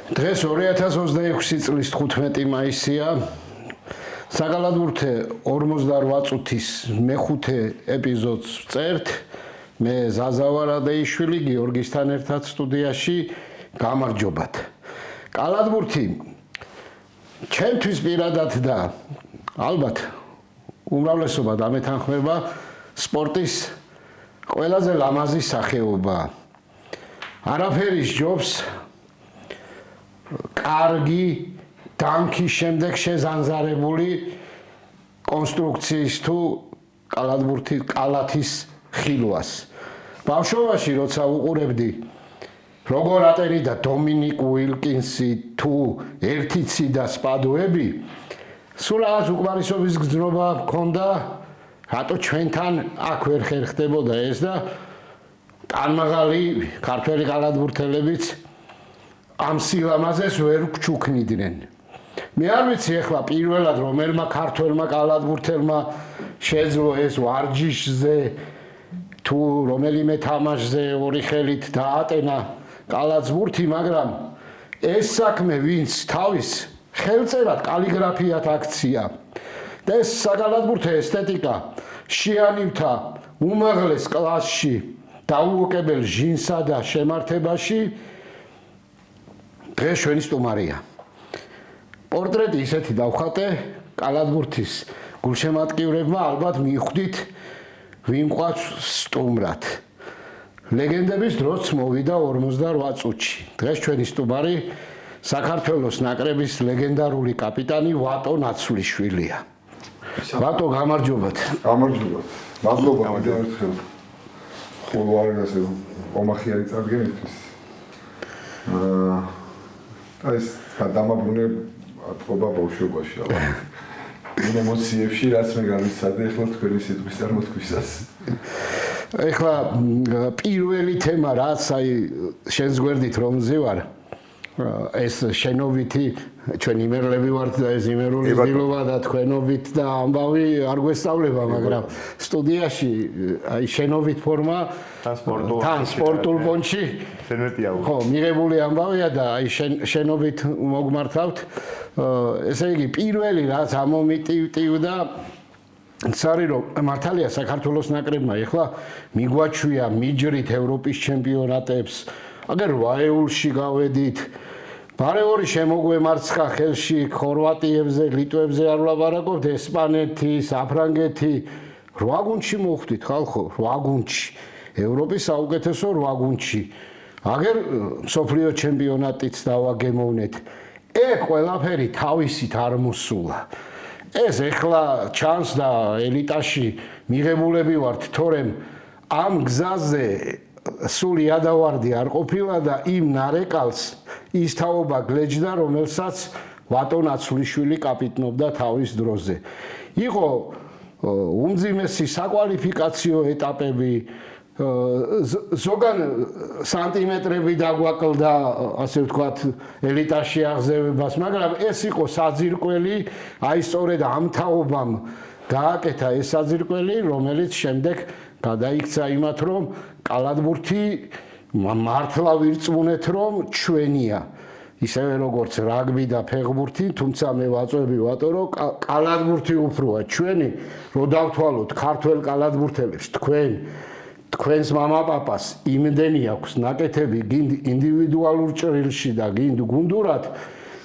დღეს 2026 წლის 15 მაისია. საკალათბურთე 48 წუთის მეხუთე ეპიზოდს წერთ. მე ზაზავარ ადეიშვილი გიორგისთან ერთად სტუდიაში. გამარჯობათ. კალათბურთი ჩემთვის პირადად და ალბათ უმრავლესობა დამეთანხმება სპორტის ყველაზე ლამაზი სახეობა. არაფერი სჯობს კარგი დამქის შემდეგ შეზანზარებული კონსტრუქციის თუ კალათის ხილვას. ბავშვობაში როცა უყურებდი როგორ ატერიდა დომინიკ უილკინსი თუ ერთიცი და სპადოები, სულ რაღაც უკმარისობის გრძნობა მქონდა, რატო ჩვენთან აქ ვერ ხერხდებოდა ეს და ტანმაღალი ქართველი კალათბურთელებიც ამ სილამაზეს ვერ გჩუქნიდნენ. მე არ ვიცი ახლა პირველად რომელმა ქართველმა კალათბურთელმა შეძლო ეს ვარჯიშზე თუ რომელიმე თამაშზე ორი ხელით დაატენა კალათბურთი, მაგრამ ეს საქმე ვინც თავის ხელწერად კალიგრაფიად აქცია და ეს საკალათბურთო ესთეტიკა შეანივთა უმაღლეს კლასში დაუოკებელ ჟინსა და შემართებაში დღეს ჩვენი სტუმარია. პორტრეტი ისეთი დავხატე კალათბურთის გულშემატკივრებმა ალბათ მიხვდით ვინ ყავს სტუმრად. ლეგენდების დროც მოვიდა 48 წუთში. დღეს ჩვენი სტუმარი საქართველოს ნაკრების ლეგენდარული კაპიტანი ვატო ნაცვლიშვილია. ვატო, გამარჯობათ. გამარჯობათ. მადლობა ერთხელ. ხოლო არ ასე ომახიარი წარგენისთვის. ეს გადამაბრუნე ატყობა ბავშვობაში ალბათ. იმ ემოციებში რაც მე გავიცადე ახლა თქვენი სიტყვის წარმოთქვისას. ეხლა პირველი თემა რაც აი შენს გვერდით რომ მზივარ ეს შენობითი ჩვენ იმერლები ვართ და ეს იმერული ძილობა და თქვენობით და ამბავი არ გვესწავლება, მაგრამ სტუდიაში აი შენობით ფორმა თან სპორტულ პონჩი ხო მიღებული ამბავია და აი შენობით მოგმართავთ. ესე იგი პირველი რაც ამომიტივტივდა ცარი რომ მართალია საქართველოს ნაკრებმა ეხლა მიგვაჩვია მიჯრით ევროპის ჩემპიონატებს, აგერ ვაეულში გავედით, ბარეული შემოგვემარცხა ხელში ხორვატიებზე, ლიტვებზე არ ვლაპარაკობთ, ესპანეთი, საფრანგეთი, 8 გუნდში მოვხვდით ხალხო, 8 გუნდში, ევროპის საუკეთესო 8 გუნდში. აგერ მსოფლიო ჩემპიონატიც დავაგემოვნეთ. ყველაფერი თავისით არ მოსულა. ეს ეხლა ჩანს და ელიტაში მიღებულები ვართ, თორემ ამ გზაზე სული ადავარდი არ ყოფილა და იმ ნარეკალს ის თაობა გლეჯდა, რომელსაც ვატო ნაცვლიშვილი კაპიტნობდა თავის დროზე. იყო უმძიმესი საკვალიფიკაციო ეტაპები, ზოგან სანტიმეტრები დაგვაკლდა, ასე ვთქვათ, ელიტაში აღზევებას, მაგრამ ეს იყო საძირკველი, აი სწორედ ამ თაობამ გააკეთა ეს საძირკველი, რომელიც შემდეგ გადაიქცა იმათ, რომ კალათბურთი მართლა ვირწმუნეთ, რომ ჩვენია. ისევე როგორც რაგბი და ფეხბურთი, თუმცა მე ვაწვევი ვატო, რომ კალათბურთი უფროა ჩვენი, რო დავთვალოთ ქართველ კალათბურთელებს, თქვენს მამაპაპას იმდენი აქვს ნაკეთები გინდ ინდივიდუალურ ჭრილში და გინდ გუნდურად,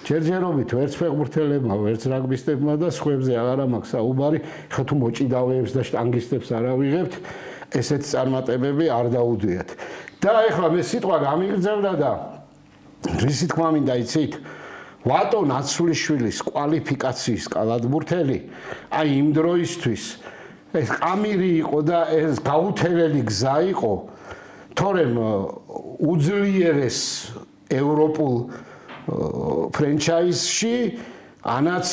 ჯერჯერობით ვერც ფეხბურთელებმა, ვერც რაგბისტებმა და სხვებზე აღარ მაქვს საუბარი, ხა თუ მოჭიდავეებს და შტანგისტებს არ ავიღებთ, ესეთ წარმატებები არ დაუდვიათ. და ეხლა მე სიტყვა გამიგრძელდა და რისი თქმა მინდა იცით, ვატო ნაცვლიშვილის კვალიფიკაციის კალათბურთელი, აი იმ დროისთვის ეს ყამირი იყო და ეს გაუთელელი გზა იყო, თორემ უძლიერეს ევროპულ ფრენჩაიზში ანაც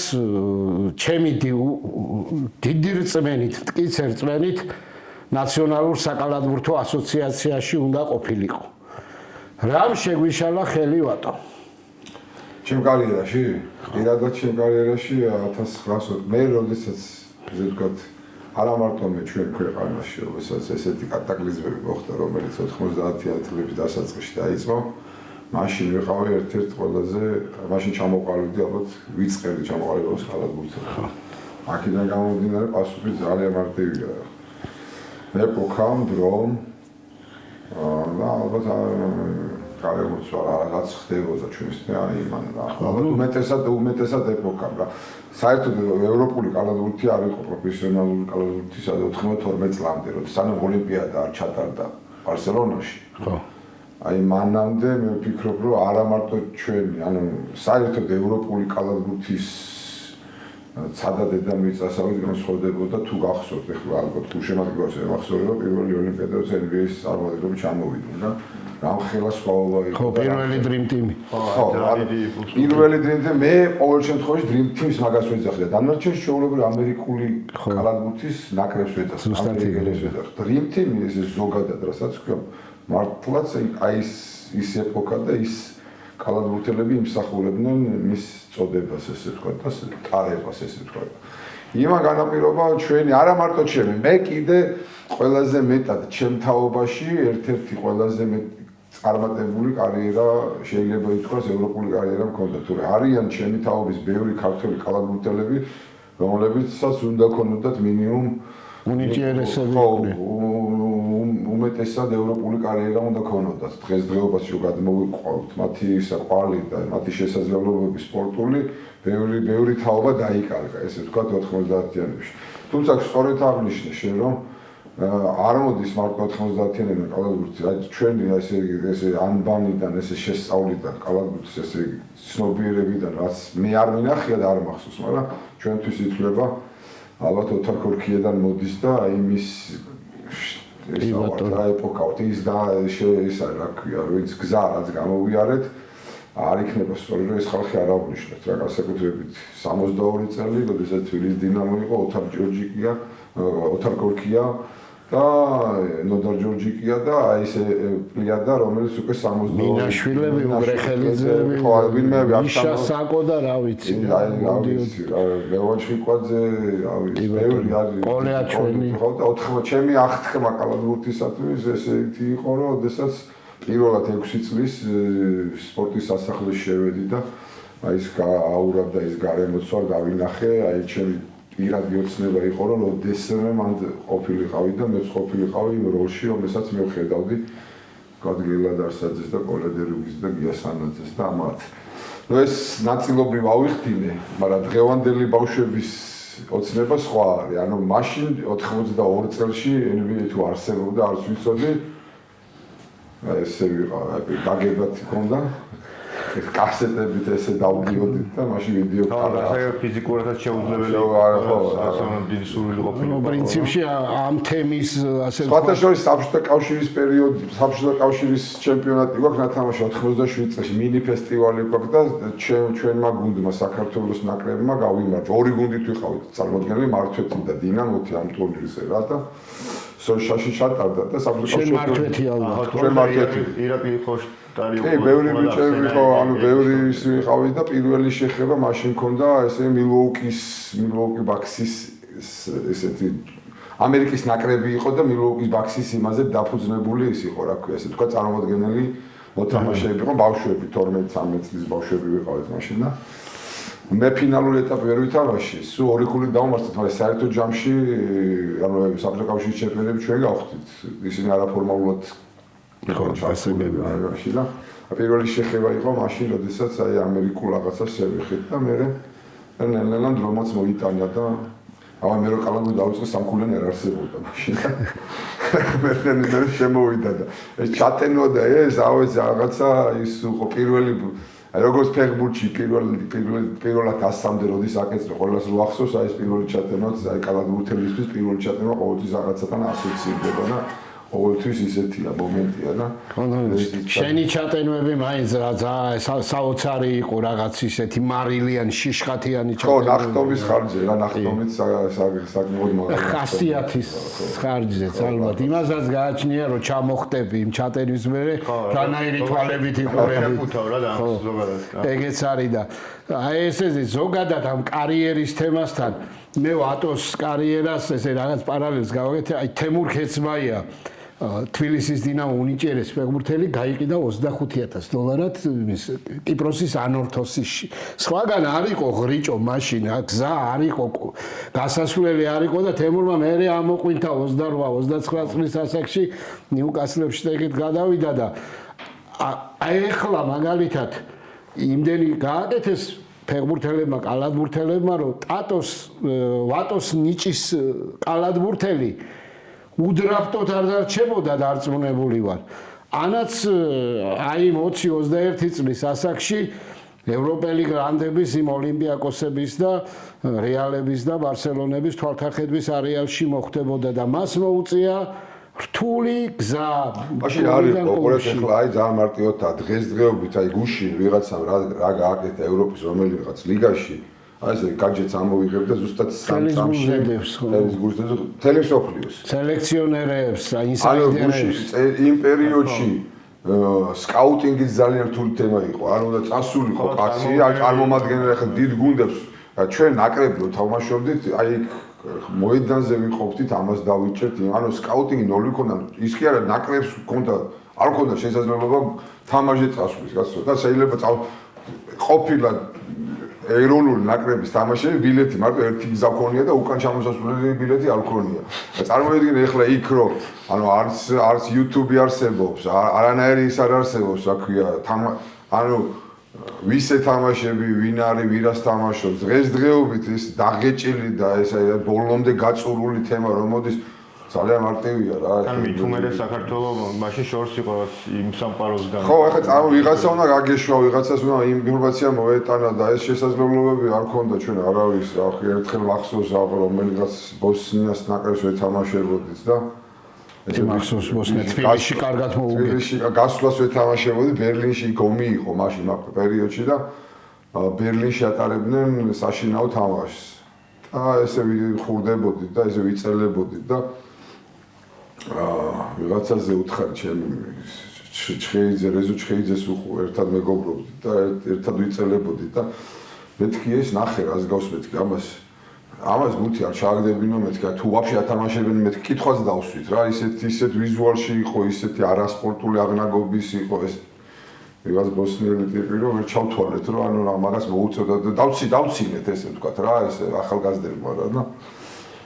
ჩემი დიდი რწმენით, მტკიცე რწმენით ნაციონალურ საკალათბურთო ასოციაციაში უნდა ყოფილიყო. რამ შეგვიშალა ხელი ვატო? ჩემ კარიერაში? პირადად ჩემ კარიერაში 1900 მე როდესაც ესე ვთქვათ არა მარტო მე ჩვენ ქვეყანაში, როდესაც ესეთი კატაკლიზმები მოხდა, რომელიც 90-იან წლების დასაწყისში დაიწყო, მაშინ ვიყავი ერთ-ერთ ყველაზე მაშინ ჩამოყალიბდი ალბათ ვიწყებდი ჩამოყალიბებას კალათბურთზე. აქედან გამომდინარე პასუხი ძალიან მარტივია. ეპოქამ დრომ და ალბათ კალათბურთს რაღაც ხდებოდა ჩვენს აი მან ალბათ უმეტესად ეპოქამ რა. საერთოდ ევროპული კალათბურთი არ იყო პროფესიონალური კალათბურთი 92 წლამდე, როდის სანამ ოლიმპიადა არ ჩატარდა ბარსელონაში. ხო. აი მანამდე მე ვფიქრობ, რომ არა მარტო ჩვენი, ანუ საერთოდ ევროპული კალათბურთის ცადადედა მიწასავით განსხვავდებოდა თუ გახსოვთ ეხლა ალბათ გულშემატკივარს ემახსოვრება პირველი ოლიმპიადა როცა NBA-ს წარმატებით ჩამოვიდნენ და რამხელა სხვაობა იყო. ხო, პირველი Dream Team. ხო, პირველი Dream Team მე ყოველ შემთხვევაში Dream Team-ს მაგას ვეძახი და დანარჩენს შეულებრივ ამერიკული კალათბურთის ნაკრებს ვეძახი. ამერიკელებს ვეძახი. Dream Team ეს ზოგადად რასაც ქვია მართლაც აი ის ეპოქა და ის კალათბურთელები იმსახურებდნენ მის წოდებას ესე ვთქვა და ტარებას ესე ვთქვა. იმან განაპირობა ჩვენი არა მარტო ჩემი, მე კიდე ყველაზე მეტად ჩემ თაობაში ერთ-ერთი ყველაზე მეტ წარმატებული კარიერა შეიძლება ითქვას ევროპული კარიერა მქონდა. თუმცა არიან ჩემი თაობის ბევრი ქართველი კალათბურთელები, რომლებიცაც უნდა ქონოდათ მინიმუმ უნიჭიერესები უმეტესად ევროპული კარიერა უნდა ქონოდათ. დღესდღეობაში რო გადმოვიყვავთ მათი საყვალი და მათი შესაძლებლობები სპორტული, ბევრი თაობა დაიკარგა, ესე ვთქვა 90-იანებში. თუმცა სწორედ აღნიშნე შენ რომ არ მოდის მარტო 90-იანებიდან კალათბურთი, აი ჩვენი ესე ანბანიდან, ესე შესწავლიდან კალათბურთის ესე ცნობიერებიდან, რაც მე არ მინახია და არ მახსოვს, მაგრამ ჩვენთვის ითვლება ალბათ ოთარ ქორქიედან მოდის და აი მის ეს ეპოქა ის და ეს რა ქვია, ვინც გზა რაც გამოვიარეთ არ იქნება სწორი რომ ეს ხალხი არ აღნიშნოთ რა განსაკუთრებით 62 წელი, როდესაც თბილისის დინამო იყო ოთარ ქორქია და ნოდარ ჯორჯიკია და აი ეს პლიადა რომელიც უკვე 62 მინაშვილები უგრეხელიძეები ხო ვინმე იშა საკო და რა ვიცი ლევან ჭიკვაძე რა ვიცი ბევრი არის ყოლეა ჩვენი ხო და 4 ჩემი აღთქმა კალათბურთისათვის ესეთი იყო რომ ოდესაც პირველად 6 წლის სპორტის სასახლეში შევედი და აი ეს აურავდა ის გარემოცვა გავინახე აი ჩემი პირადი ოცნება იყო რომ ოდესმე მან ყოფილიყავი და მეც ყოფილიყავი იმ როლში რომელსაც მე ვხედავდი გადგილად არსაძეს და კოლედერუგის და გიასანაძეს და ამათ ნუ ეს ნაწილობრივ ავიხდინე მაგრამ დღევანდელი ბავშვების ოცნება სხვა არის ანუ მაშინ 92 წელში NBA თუ არსებობდა არც ვიცოდი ესე ვიყავი გაგებად ჰქონდა კასეტებით ესე დავდიოდით და მაშინ ვიდეო კამერა. ახლა ფიზიკურადაც შეუძლებელი ასეულ დიდი სურვილი ყოფილა. ნუ პრინციპში ამ თემის ასე სხვათა შორის საბჭოთა კავშირის პერიოდი, საბჭოთა კავშირის ჩემპიონატი გვაქვს ნათამაში 97 წელს მინი ფესტივალი გვაქვს და ჩვენმა გუნდმა საქართველოს ნაკრებმა გავიმარჯვა. ორი გუნდით ვიყავით წარმოდგენილი მართვეთი და დინამოთი ამ ტურნირზე რა და სოშაში ჩატარდა და საბჭოთა კავშირის მართვეთი ალბათ. ჩვენ მართვეთი ირაკლი ხოშ კი, ბევრი ბიჭები ხო, ანუ ბევრი ის ვიყავი და პირველი შეხება მაშინ მქონდა ესე მილვოუკი ბაქსის ესეთი ამერიკის ნაკრები იყო და მილვოუკის ბაქსის იმაზე დაფუძნებული ის იყო, რა ქვია, ესე თქვა წარმოადგენელი მოთამაშეები იყო, ბავშვები 12-13 წლის ბავშვები ვიყავით მაშინ და მე ფინალური ეტაპი ვერ ვითამაში, სულ ორი ქულით დავმარცხეთ, მაგრამ საერთო ჯამში ანუ საბჭოთა კავშირის ჩემპიონები ჩვენ გავხდით. ისინი არაფორმალურად ხო, ასებები მაშინ და პირველი შეხება იყო მაშინ, როდესაც აი ამერიკულ რაღაცას შევიხეთ და მე ნელ-ნელა დრომაც მოიტანა და აი მე რო კალათბურთი დავიწყე სამქულიანი არ არსებობდა მაშინ. მე შემოვიდა და ეს ჩატენო და ეს რაღაცა ის იყო პირველი როგორც ფეხბურთში პირველად 100-მდე როდის აკეცე ყველას რო ახსოვს აი ეს პირველი ჩატენოც აი კალათბურთელისთვის პირველი ჩატენო ყოველთვის რაღაცათან ასოცირდება და ყოველთვის ისეთია მომენტია და შენი ჩატენვები მაინც რა საოცარი იყო რაღაც ისეთი მარილიანი შიშხათიანი ჩატენვები. ხო, ნახტომის ხარჯზე რა ნახტომით საკმაოდ მაგარი. ხასიათის ხარჯზეც ალბათ. იმასაც გააჩნია რომ ჩამოხტები იმ ჩატენვის მერე რანაირი თვალებით იყურები. ხო, ზოგადად. ეგეც არის და აი ესე ზოგადად ამ კარიერის თემასთან მე ვატოს კარიერას ესე რაღაც პარალელს გავაკეთე აი თემურ ქეცმაია თბილისის დინამო უნიჭიერეს ფეხბურთელი გაიყიდა $25,000 კიპროსის ანორთოსში. სხვაგან არ იყო ღრიჭო მაშინ, გზა არ იყო, გასასვლელი არ იყო და თემურმა მერე ამოყვინთა 28-29 წლის ასაკში ნიუკასლებში ეგეთ გადავიდა და ეხლა მაგალითად იმდენი გააკეთეს ფეხბურთელებმა, კალათბურთელებმა, რომ ვატოს ნიჭის კალათბურთელი უდრაფტოდ არ დარჩებოდა დარწმუნებული ვარ. ანაც აი 20-21 წლის ასაკში ევროპელი გრანდების იმ ოლიმპიაკოსების და რეალების და ბარსელონების თვალთახედვის არეალში მოხდებოდა და მას მოუწია რთული გზა. მაშინ არის ოღონდ ახლა აი ძალიან მარტივად დღესდღეობით აი გუშინ ვიღაცამ რა გააკეთა ევროპის რომელიღაც ლიგაში აი ესე გაჯეთს ამოვიღებ და ზუსტად სამში თელესოფლიოს სელექციონერებს, ინსაიდერებს იმ პერიოდში სკაუტინგის ძალიან რთული თემა იყო. არ უნდა წასულიყო კაცი, არ წარმომადგენელი ახლა დიდ გუნდებს ჩვენ ნაკრები თამაშობდით, აი მოედანზე ვიყოფდით, ამას დავიჭერთ. ანუ სკაუტინგი ნოლი ქონდა, ის კი არა ნაკრებს ქონდა, არ ქონდა შესაძლებლობა თამაშზე წასვლის, გასწორდა და შეიძლება ყოფილა ეროვნული ნაკრების თამაშები ბილეთი მარტო ერთი გზა ქონია და უკან ჩამოსასვლელი ბილეთი არ ქონია. წარმოიდგინე ახლა იქ რომ ანუ არც YouTube არსებობს, არანაირი ის არ არსებობს, რა ქვია, ანუ ვისე თამაშები, ვინ არის, ვირას თამაშობს, დღესდღეობით ეს დაღეჭილი და ეს ბოლომდე გაწურული თემა რომ მოდის ძალიან მარტივია რა. თან მithumedes საქართველოს მაშინ შორს იყო იმ სამყაროსგან. ხო, ახლა წამო ვიღაცა უნდა გაგეშვა, ვიღაცას უნდა ინფორმაცია მოეტანა და ეს შესაძლებლობები არ ქონდა ჩვენ არავის, რა ხი ერთხელ მახსოვს რომელიღაც ბოსნიას ნაკრებს ვეთამაშებოდით და ეს მახსოვს ბოსნია თბილისში კარგად მოუგე. თბილისში გასვლას ვეთამაშებოდი, ბერლინში გომი იყო მაშინ მაგ პერიოდში და ბერლინში ატარებდნენ საშინაო თამაშს. და ესე ვიხურდებოდით და ესე ვიწელებოდით და ვიღაცაზე უთხარ ჩემი ჩხეიძე რეზო ჩხეიძეს ერთად მეგობრობდით და ერთად ვიწელებოდით და მეთქი ეს ნახე რას გავს მეთქი ამას მუთი არ ჩააგდებინო მეთქი თუ ვაფშე ათამაშებენ მეთქი კითხვას დავსვით რა ისეთ ვიზუალში იყო ისეთი არასპორტული აღნაგობის იყო ეს ვიღაც ბოსნიელი ტიპი რომ ვერ ჩავთვალეთ რომ ანუ მაგას მოუწოდა და დავცინეთ ესე ვთქვათ რა ეს ახალგაზრდებმა რა და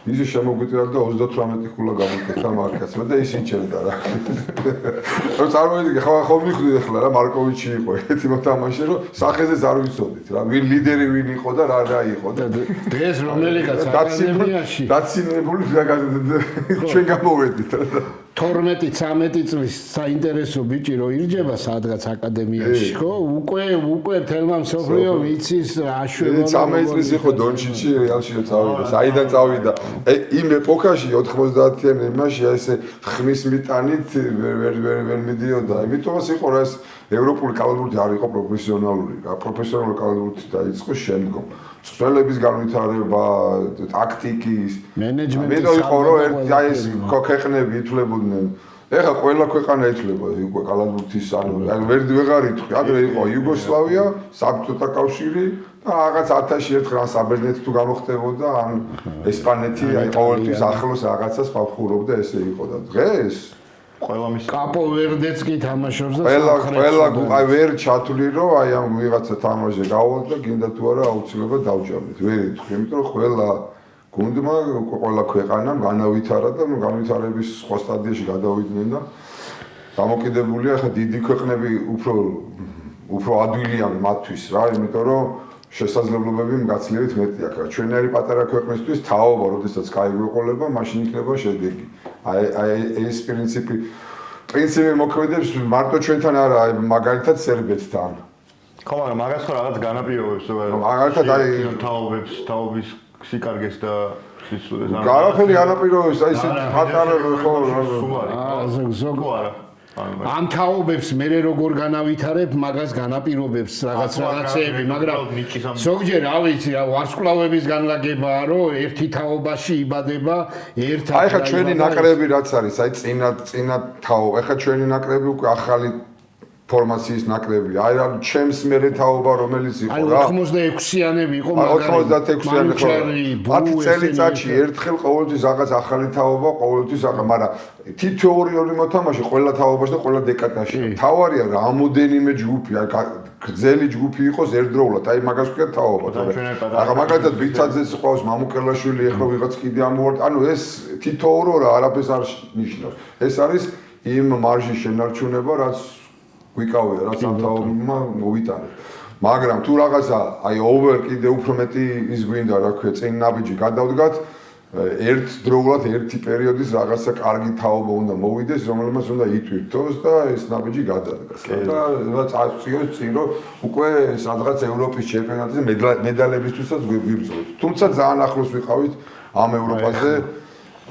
ისე შემოგვიტირა და 38 ქულა გამიკეთა მარკაცმა და ის იჭერდა რა. რომ წარმოიდგინე ხო მიხვდი ახლა რა მარკოვიჩი იყო ერთი მოთამაშე რომ სახეზეც არ ვიცოდით რა ვინ ლიდერი ვინ იყო და რა იყო და დღეს რომელიღაც აკადემიაში დაცინებული ჩვენ გამოვედით რა. 12-13 წლის საინტერესო ბიჭი რო ირჯება სადღაც აკადემიაში ხო უკვე თელმა მსოფლიო ვიცის აშვება 13 წლის იყო დონჩიჩი რეალში წავიდა საიდან წავიდა იმ ეპოქაში 90-იან იმაში ესე ხმის მიტანით ვერ მიდიოდა იმიტომაც იყო რა ეს ევროპული კალათბურთი არ იყო პროფესიონალური რა პროფესიონალური კალათბურთი დაიწყო შემდგომ სტრელების განვითარება ტაქტიკის მენეჯმენტის იყო რომ აი ეს ქოქეყნები ითვლებოდნენ ეხლა ყველა ქვეყანა ითვლება უკვე კალათბურთის ანუ ვეღარ ითვლი ადრე იყო იუგოსლავია საბჭოთა კავშირი და რაღაც 1000-ში ერთხელ საბერძნეთი თუ გამოხდებოდა ან ესპანეთი აი ყოველთვის ახლოს რაღაცას ფახურობდა ესე იყო და დღეს ყველა მის კაპო ვერდეც კი თამაშობს და ყველა აი ვერ ჩათვლი რომ აი ამ ვიღაცა თამაშზე გავალ და გინდა თუ არა აუცილებლად დავჯამეთ ვერ ითვლი იმიტომ რომ ყველა გუნდმა ყველა ქვეყანამ განავითარა და განვითარების სხვა სტადიაში გადავიდნენ და დამოკიდებულია ხა დიდი ქვეყნები უფრო ადვილია მათთვის რა იმიტომ რომ შესაძლებლობები მგაცლიებით მეტი აქვს რა ჩვენი არის პატარა ქვეყნისთვის თაობა როდესაც გაიგვეყოლება მაშინ იქნება შედეგი აი ეს პრინციპი მოქმედებს მარტო ჩვენთან არა მაგალითად სერბეთთან ხო მაგრამ მაგას ხო რაღაც განაპირობებს მაგალითად აი თაობის სიკარგეს და სისულეს გარაფერი განაპირობებს აი ეს პატარა ხო ზოგ არა ამ თაობებს მე როგორ განავითარებ მაგას განაპირობებს რაღაცეები მაგრამ ზოგჯერ რა ვიცი ვარსკვლავების განლაგებაა რომ ერთი თაობაში იბადება ერთად აი ხა ჩვენი ნაკრები რაც არის აი წინა თაო ეხა ჩვენი ნაკრები უკვე ახალი ფორმაციის ნაკრები. აი რა ჩემს მერე თაობა რომელიც იყო აი რა. 86-იანები იყო 86-იანი ხო. 10 წელიწადში ერთხელ ყოველთვის რაღაც ახალი თაობა, ყოველთვის მაგრამ თითოეული მოთამაშე ყველა თაობაში და ყველა დეკადაში. თავარია რამოდენიმე ჯგუფი, აი გრძელი ჯგუფი იყოს ერთდროულად. აი მაგას ვქეთ თაობა. მაგრამ მაგალითად ვიცაძეც ყავს მამუკელაშვილი ეხლა ვიღაც კიდე ამოვარდ. ანუ ეს თითოეულო რა არაფერს არ ნიშნავს. ეს არის იმ მარჟის შენარჩუნება, რაც გვიკავია, რაც ამ თაობებმა მოვიტანეთ. მაგრამ თუ რაღაცა აი over კიდე უფრო მეტი ის გვინდა რა ქვია, წინ ნაბიჯი გადავდგათ, ერთდროულად ერთი პერიოდის რაღაცა კარგი თაობა უნდა მოვიდეს, რომელმაც უნდა იტვირთოს და ეს ნაბიჯი გადადგას. და წაწიოს წინ რომ უკვე სადღაც ევროპის ჩემპიონატზე მედალებისთვისაც გვიბრძოლოთ. თუმცა ძალიან ახლოს ვიყავით ამ ევროპაზე.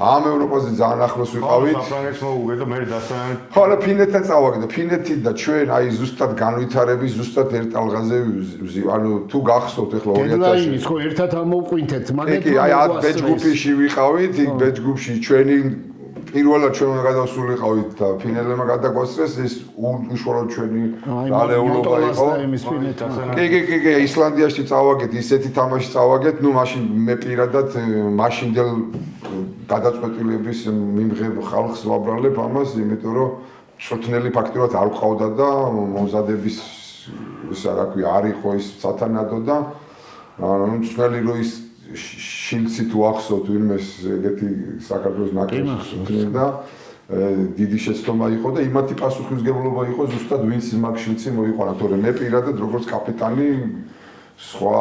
ამ ევროპაზე ძალიან ახლოს ვიყავით. საფრანგეთს მოუგე და მე დასწრებით. ხო, და ფინეთთან წავაგე და ფინეთი და ჩვენ აი ზუსტად განვითარების ზუსტად ერთ ტალღაზე ანუ თუ გახსოვთ ახლა 2000-ში. ხო, ერთად ამოვყვინთეთ, მაგრამ კი, აი 10 ბეჯგუფში ვიყავით, იქ ბეჯგუფში ჩვენი პირველად ჩვენ გადავსულიყავით და ფინელებმა გადაგვასწრეს ეს უშუალოდ ჩვენი რალეულობა იყო. კი, ისლანდიაში წავაგეთ, ისეთი თამაში წავაგეთ, ნუ მაშინ მე პირადად მაშინდელ გადაწყვეტილების მიმღებ ხალხს ვაბრალებ ამას, იმიტომ რომ წვრთნელი ფაქტურად არ ყავდა და მომზადების ისა რა ქვია, არ იყო ის სათანადო და ანუ წვრთნელი რო ის შილცი თუ ახსოვთ ვინმეს ეგეთი საქართველოს ნაკრებს წვრთნიდა დიდი შეცდომა იყო და იმათი პასუხისმგებლობა იყო ზუსტად ვინც მაგ შილცი მოიყვანა, თორემ მე პირადად როგორც კაპიტანი სხვა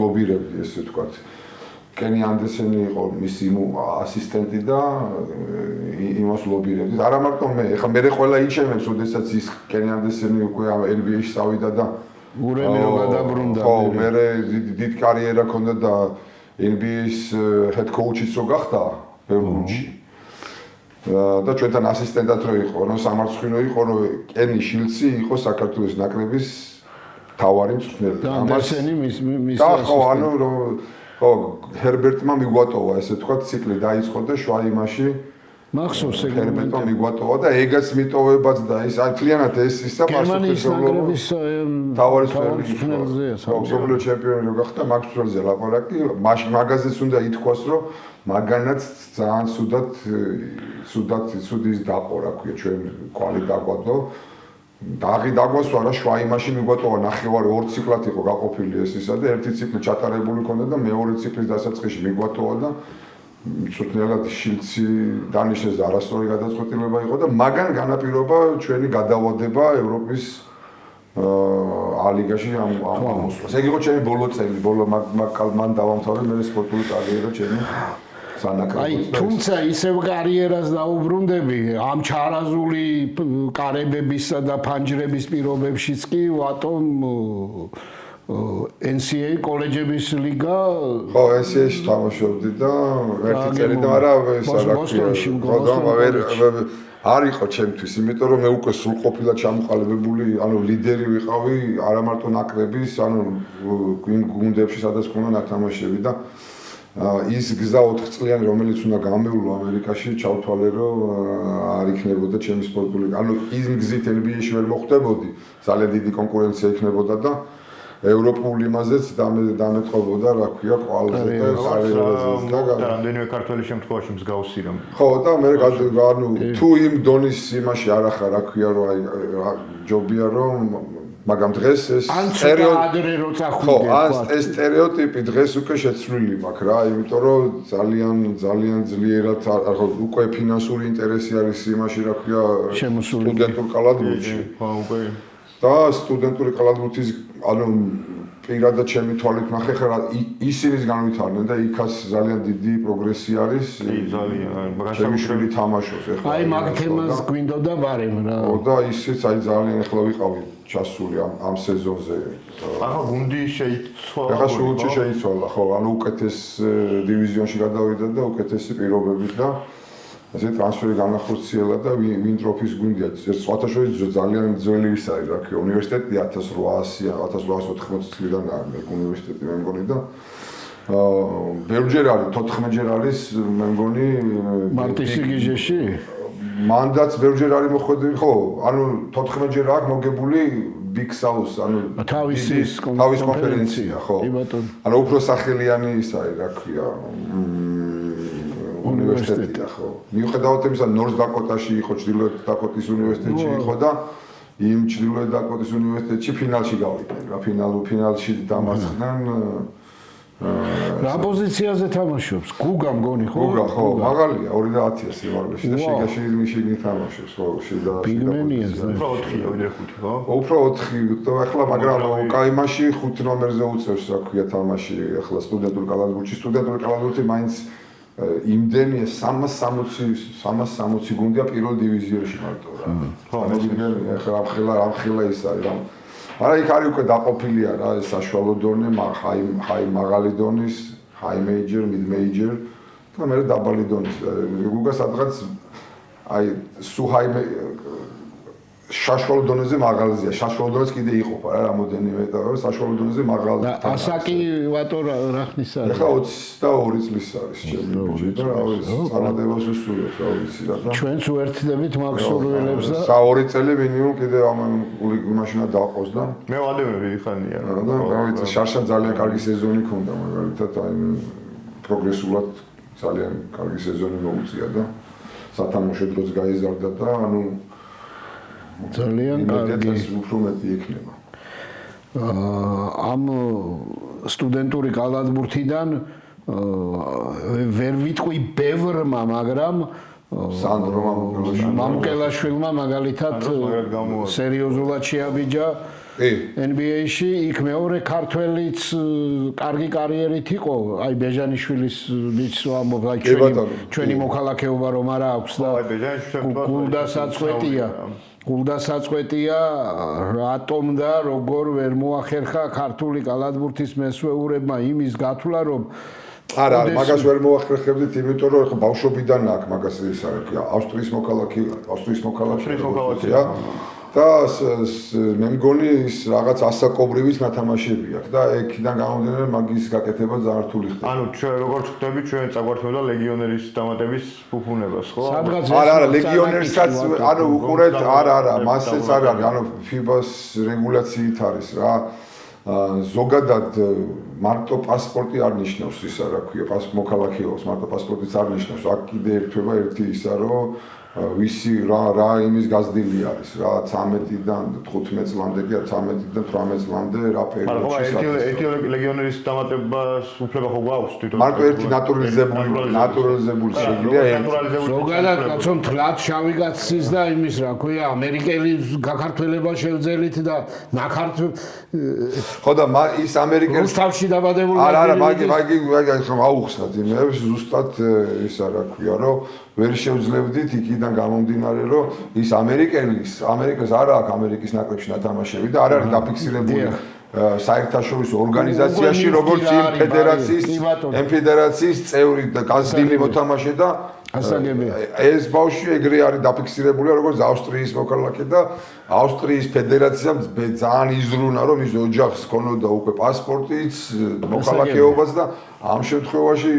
ლობირებდი ესე ვთქვათ. კენი ანდერსენი იყო მისი ასისტენტი და იმას ლობირებდი. არა მარტო მე, ეხლა მე ყველა იჩემებს, ოდესაც ის კენი ანდერსენი უკვე NBA-ში წავიდა და ურემი რომ გადაბრუნდა. ხო, მე დიდ კარიერა ჰქონდა და NBA-ის head coach-იც რო გახდა ბერგუნში. და ჩვენთან ასისტენტად რო იყო, რომ სამარცხვინო იყო, რომ კენი შილცი იყო საქართველოს ნაკრების თავარი მწვრთნელი. და ანდერსენი მის ხო, ანუ რომ ხო, ჰერბერტმა მიგვატოვა, ესე ვთქვათ, ციკლი დაიწყო და შვა იმაში მახსოვს ეგ ჰერბერტმა მიგვატოვა და ეგაც მიტოვებაც და ის აკლიანად ეს ისა პასუხისმგებლობის თავარის მსოფლიო ჩემპიონი რო გახდა მაქსველზე ლაპარაკი, მაგაზეც უნდა ითქვას, რომ მაგანაც ძალიან ცუდად ის დაყო, რა ქვია, ჩვენ კვალი დაგვადო. დაღი დაგვასვა რა შვა იმაში მიგვატოვა ნახევარი 2 ციკლად იყო გაყოფილი ეს ისა და ერთი ციკლი ჩატარებული ქონდა და მეორე ციკლის დასაწყისში მიგვატოვა და მწვრთნელად შილცი დანიშნეს და არასწორი გადაწყვეტილება იყო და მაგან განაპირობა ჩვენი გადავადება ევროპის ალიგაში ამ მოსვლას. ეგ იყო ჩემი ბოლო წელი, მან დავამთავრე მე სპორტული კარიერა ჩემი. აი, თუმცა ისევ კარიერას დაუბრუნდები ამ ჩარაზული კარებებისა და ფანჯრების პირობებშიც კი ვატომ NCAA კოლეჯების ლიგა ხო, NCAA-ში თამაშობდი და ერთი წელი და არა ეს რა ქვია. არ იყო ჩემთვის, იმიტომ რომ მე უკვე სრულყოფილად ჩამოყალიბებული, ანუ ლიდერი ვიყავი არა მარტო ნაკრების, ანუ გუნდებში სადაც მქონდა ნათამაშები და ის გზა 4 წლიანი რომელიც უნდა გამევლო ამერიკაში ჩავთვალე რომ არ იქნებოდა ჩემი სპორტული ანუ ის გზით NBA-ში ვერ მოხვდებოდი ძალიან დიდი კონკურენცია იქნებოდა და ევროპულ იმაზეც დამეთყობოდა რა ქვია კვალზე და კარიერაზე და რამდენიმე ქართველი შემთხვევაში მსგავსი რამ ხო და მე ანუ თუ იმ დონის იმაში არ ახარ რა ქვია რომ აი ჯობია რომ მაგრამ დღეს ეს სტერეოტიპი დღეს უკვე შეცვლილი მაქვს რა, იმიტომ რომ ძალიან ძლიერად უკვე ფინანსური ინტერესი არის იმაში რა ქვია სტუდენტურ კალათბურთში. ხო, უკვე. და სტუდენტური კალათბურთის ანუ პირადად ჩემი თვალით ნახე ხა ისინიც განვითარდნენ და იქაც ძალიან დიდი პროგრესი არის. ძალიან, ჩემი შვილი თამაშობს ეხლა. აი მაგ თემას გვინდოდა ბარემ რა. ხო და ისიც აი ძალიან ეხლა ვიყავი ჩასული ამ სეზონზე. ახლა გუნდი შეიცვალა. ახლა გუნდი შეიცვალა, ხო, ანუ უკეთეს დივიზიონში გადავიდა და უკეთესი პირობებით და ასე ტრანსფერი განახორციელა და ვინტროფის გუნდია. ეს სხვათა შორის ძალიან ძველი ის არის, რა ქვია, უნივერსიტეტი 1880 წლიდან არის უნივერსიტეტი მე მგონი და ბევრჯერ არის 14 ჯერ არის მე მგონი მარტის სიგიჟეში მანდაც ბევრჯერ არის მოხვედრილი, ხო, ანუ 14ჯერ აქვს მოგებული Big South, ანუ თავის კონფერენცია, ხო. ანუ უფრო სახელიანი ის არის, რა ქვია, უნივერსიტეტია, ხო. მიუხედავად იმისა, North Dakota-ში იყო, ჩრდილოეთ დაკოტის უნივერსიტეტში იყო და იმ ჩრდილოეთ დაკოტის უნივერსიტეტში ფინალში გავიდნენ, რა ფინალში დამარცხდნენ რა პოზიციაზე თამაშობს? გუგა მგონი ხო? გუგა ხო, მაღალია 2.10-ია სიმაღლეში და შიგნით თამაშობს, ხო, შიდა. ბიგმენია, უფრო 4-ია, ვიდრე 5, ხო? უფრო 4, ახლა მაგრამ კაიმაში 5 ნომერზე უწევს, რა ქვია, თამაში, ახლა სტუდენტურ კალათბურთში, სტუდენტური კალათბურთი მაინც იმდენია 360 გუნდია პირველ დივიზიონში მარტო რა. ხო, ახლა ამხელა ის არის რა. არა იქ არის უკვე დაყოფილია რა ეს საშუალო დონე, ჰაი მაღალი დონის, ჰაი მეიჯერ, მიდ მეიჯერ და მე დაბალი დონის. გუგა სადღაც აი სუ ჰაი საშუალო დონეზე მაღალზეა. საშუალო დონეზე კიდე იყოფა რა რამოდენიმე და საშუალო დონეზე მაღალ. ასაკი ვატო რა ხნის არის? ახლა 22 წლის არის ჩემი ბიჭი და რა ვიცი, წარმატებას უსურვებს რა ვიცი რა. ჩვენც უერთდებით მაგ სურვილებს და 2 წელი მინიმუმ კიდე მაშინა დაყოს და მე ვადები დიდი ხანია რა. რა ვიცი, შარშან ძალიან კარგი სეზონი ქონდა მაგალითად აი პროგრესულად ძალიან კარგი სეზონი მოუწია და სათამაშო დროც გაიზარდა და ანუ ძალიან კარგი უფრო მეტი იქნება. ამ სტუდენტური კალათბურთიდან ვერ ვიტყვი ბევრმა, მაგრამ სანდრო მამუკელაშვილმა მაგალითად სერიოზულად შეაბიჯა NBA-ში, იქ მეორე ქართველიც კარგი კარიერით იყო, აი ბეჟანიშვილის ბიჭს ვამბობ, აი ჩვენი მოქალაქეობა რომ არა აქვს და გულდასაწყვეტია რატომ და როგორ ვერ მოახერხა ქართული კალათბურთის მესვეურებმა იმის გათვლა რომ არა, მაგას ვერ მოახერხებდით, იმიტომ რომ ხო ბავშვობიდან აქვს მაგას ის არის, ავსტრიის მოქალაქეა და მე მგონი ის რაღაც ასაკობრივის ნათამაშები აქვს და იქიდან გამომდინარე მაგის გაკეთება ძალიან რთული ხდება. ანუ ჩვენ როგორც ხვდები, ჩვენ წაგვართმევდა ლეგიონერის დამატების ფუფუნებას, ხო? არა, ლეგიონერსაც ანუ უყურეთ, არა, მასეც არ არის, ანუ FIBA-ს რეგულაციით არის რა. ზოგადად მარტო პასპორტი არ ნიშნავს ისა, რა ქვია, მოქალაქეობას, მარტო პასპორტიც არ ნიშნავს. აქ კიდე ერთვება ერთი ისა, რომ ვისი რა იმის გაზრდილი არის რა 13-დან 15 წლამდე კი 13-დან 18 წლამდე რა პერიოდში ერთი ლეგიონერის დამატებას უფლება ხო გვაქვს თვითონ მარტო ერთი ნატურალიზებული შეგვიძლია ზოგადად კაცო თლად შავი კაცის და იმის რა ქვია ამერიკელი გაქართველება შევძელით და ხო და ის ამერიკელი რუსთავში დაბადებული არა მაგი ხომ აუხსნათ იმებს ზუსტად ისა რა ქვია რომ ვერ შევძლებდით იქიდან გამომდინარე რომ ის ამერიკას არ აქვს ამერიკის ნაკრებში ნათამაშები და არ არის დაფიქსირებული საერთაშორისო ორგანიზაციაში როგორც იმ ფედერაციის წევრი და გაზრდილი მოთამაშე და ეს ბავშვი ეგრე არის დაფიქსირებული როგორც ავსტრიის მოქალაქე და ავსტრიის ფედერაციამ ძალიან იზრუნა რომ ის ოჯახს ქონოდა უკვე პასპორტიც, მოქალაქეობაც და ამ შემთხვევაში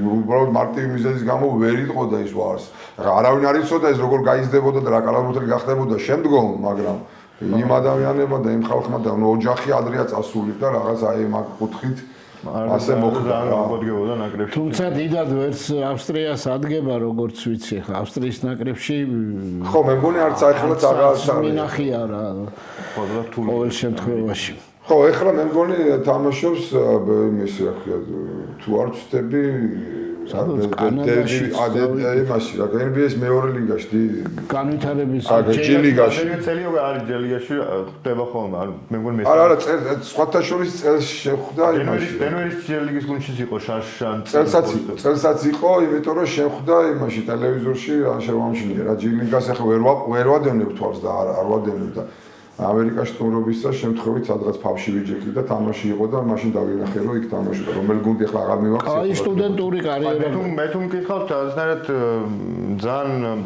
უბრალოდ მარტივი მიზეზის გამო ვერ იტყოდა ის ვარს. არავინ არ იცოდა ეს როგორ გაიზრდებოდა და რა კალათბურთელი გახდებოდა შემდგომ, მაგრამ იმ ადამიანებმა და იმ ხალხმა და ოჯახი ადრეა წასული და რაღაც აი მაგ კუთხით ასე მოხდა მოგდგებოდა ნაკრებში. თუმცა დიდად ვერც ავსტრიას ადგება როგორც ვიცი ხა ავსტრიის ნაკრებში ხო მე მგონი არც ახალაც აღარ მინახია რა ყოველ შემთხვევაში ხო ეხლა მე მგონი თამაშობს იმის რა ქვია თუ არ ვწდები იმაში რა NBA-ს მეორე ლიგაში განვითარების ჯილიგაში წელი არის ჯილიგაში ხდება ხოლმე ანუ მე მგონი არა სხვათა შორის წელს შეხვდა იმაში დენვერის ჯილიგის გუნდში იყო შარშან წელსაც იყო იმიტომ რომ შეხვდა იმაში ტელევიზორში ან შევამჩნია რა ჯილიგას ახლა ვერ ვადევნებ თვალს და არ ვადევნებ და ამერიკაში სტუმრობისას შემთხვევით სადღაც ფავში ვიჯექი და თამაში იყო და მაშინ დავინახე რომ იქ თამაშობდა რომელი გუნდი ახლა აღარ მივახსენებ აი სტუდენტური კარიერა მე თუ მკითხავთ ზნარად ძალიან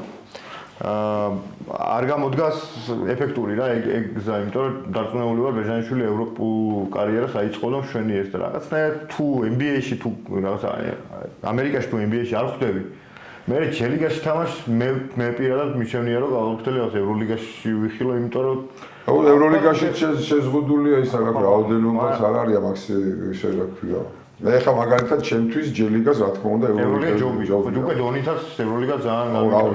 არ გამოდგას ეფექტური რა ეგ გზა იმიტომ რომ დარწმუნებული ვარ ბეჟანიშვილი ევროპულ კარიერას აიწყო და მშვენი ეს და რაღაცნაირად თუ NBA-ში თუ რაღაცა ამერიკაში თუ NBA-ში არ ხვდები მე ჩელიგაში თამაშს მე პირადად მიჩვენია რომ გავაკეთე რაღაც ევროლიგაში ვიხილო, იმიტომ რომ ევროლიგაში შეზღუდულია ის რა რაოდენობაც არ არის მაგ შეიძლება. მე ხა მაგალითად ჩემთვის ჯელიგას რა თქმა უნდა ევროლიგა ჯობი. უკვე დონითაც ევროლიგა ძალიან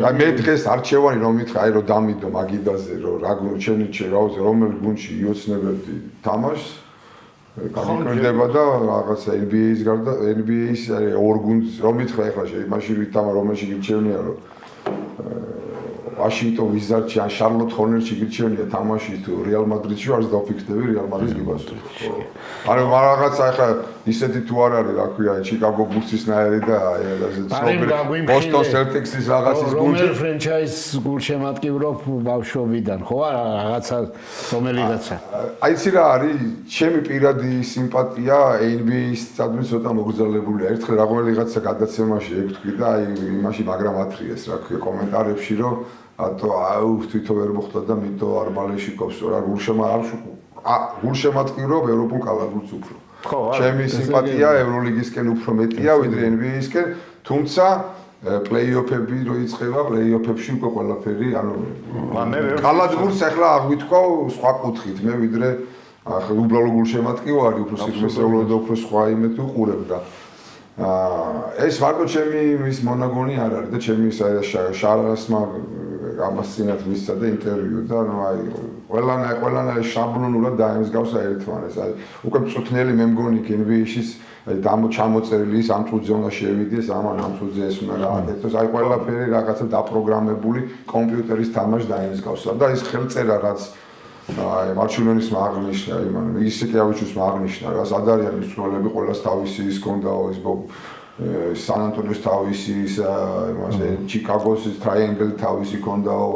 აი მე დღეს არჩევანი რომ მითხრა აი რომ დამიდო მაგიდაზე რომ რა გუნჩენიჩე რომელ გუნდში იოცნებებდი თამაშს გამიკვირდება და რაღაცა NBA-ის გარდა NBA-ის ორ გუნდს რომ მითხრა ეხლა მაშინ ვითამა რომელში გიჩვენია რომ ვაშინგტონ ვიზარდში ან შარლოტ ჰორნეტში გიჩვენია თამაში თუ რეალ მადრიდში ვარს დავფიქრდები რეალ მადრიდს გიბასო. ანუ რაღაცა ეხლა ისეთი თუ არ არის რა ქვია ჩიკაგო ბულსის ნაერი და აი ბოსტონ სელტიკსის რაღაცის გუნდი რომელ ფრენჩაიზ გულშემატკივრობ ბავშვობიდან ხო არა რაღაცა რომელიღაცა აი იცი რა არის ჩემი პირადი სიმპათია NBA-ის სადმე ცოტა მოგზაურებულია ერთხელ რაღაცა გადაცემაში ეკუთვნი და აი იმაში მაგრამ ათრიეს რა ქვია კომენტარებში რომ ატო აუ თვითონ ვერ მოხდა და მითო არ ბალეშიკობს რა გულშემატკივრობ ევროპულ კალათბურთს უფრო ჩემი სიმპათია ევროლიგისკენ უფრო მეტია ვიდრე NBA-ისკენ თუმცა პლეიოფები რო იწყება პლეიოფებში უკვე ყველაფერი ანუ კალათბურთს ახლა აღვითქვა სხვა კუთხით მე ვიდრე ახლა უბრალო გულშემატკივარი უფრო სიხმისეულო და უფრო სხვა იმეთი უყურებ და ეს ვარკო ჩემი მის მონაგონი არ არის და ჩემი შარასმა ამას წინათ მისცა და ინტერვიუ და ნუ აი ყველანაირ შაბლონურად დაემსგავსა ერთმანეთს აი უკვე მწუთნელი მე მგონი NBA-ში ჩამოწერილი ის ამ წუთზე უნდა შევიდეს ამან ამ წუთზე ეს უნდა გააკეთოს აი ყველაფერი რაღაცა დაპროგრამებული კომპიუტერის თამაში დაემსგავსა და ეს ხელწერა რაც აი მარჩულონის მაგნიშნა იმან ისიკევიჩის მაგნიშნა რა სად არის მსვლელები ყოველას თავისი ის კონდაო ეს სან ანტონიოს თავისი ის იმასე ჩიკაგოს ტრაიანგლი თავისი კონდაო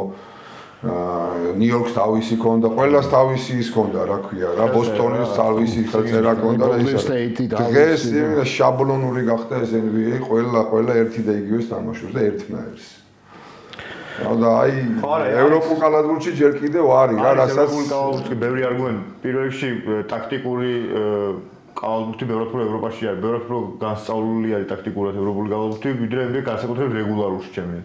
ნიუ-იორკს თავისი კონდა ყოველას თავისი ის კონდა რა ქვია რა ბოსტონის თავისი ხელწერა კონდა და ის დღეს იმენა შაბლონური გახდა ეს NBA ყველა ერთი და იგივეს თამაშობს და ერთნაირს და აი ევროპულ კალათბურთში ჯერ კიდევ არის რა რასაც ევროპულ კალათბურთში ბევრი არგუმენტი პირველ რიგში ტაქტიკური კალათბურთი ბევრად უფრო ევროპაში არის ბევრად უფრო განსწავლული არის ტაქტიკურად ევროპული კალათბურთი ვიდრე განსაკუთრებით რეგულარულში ჩემი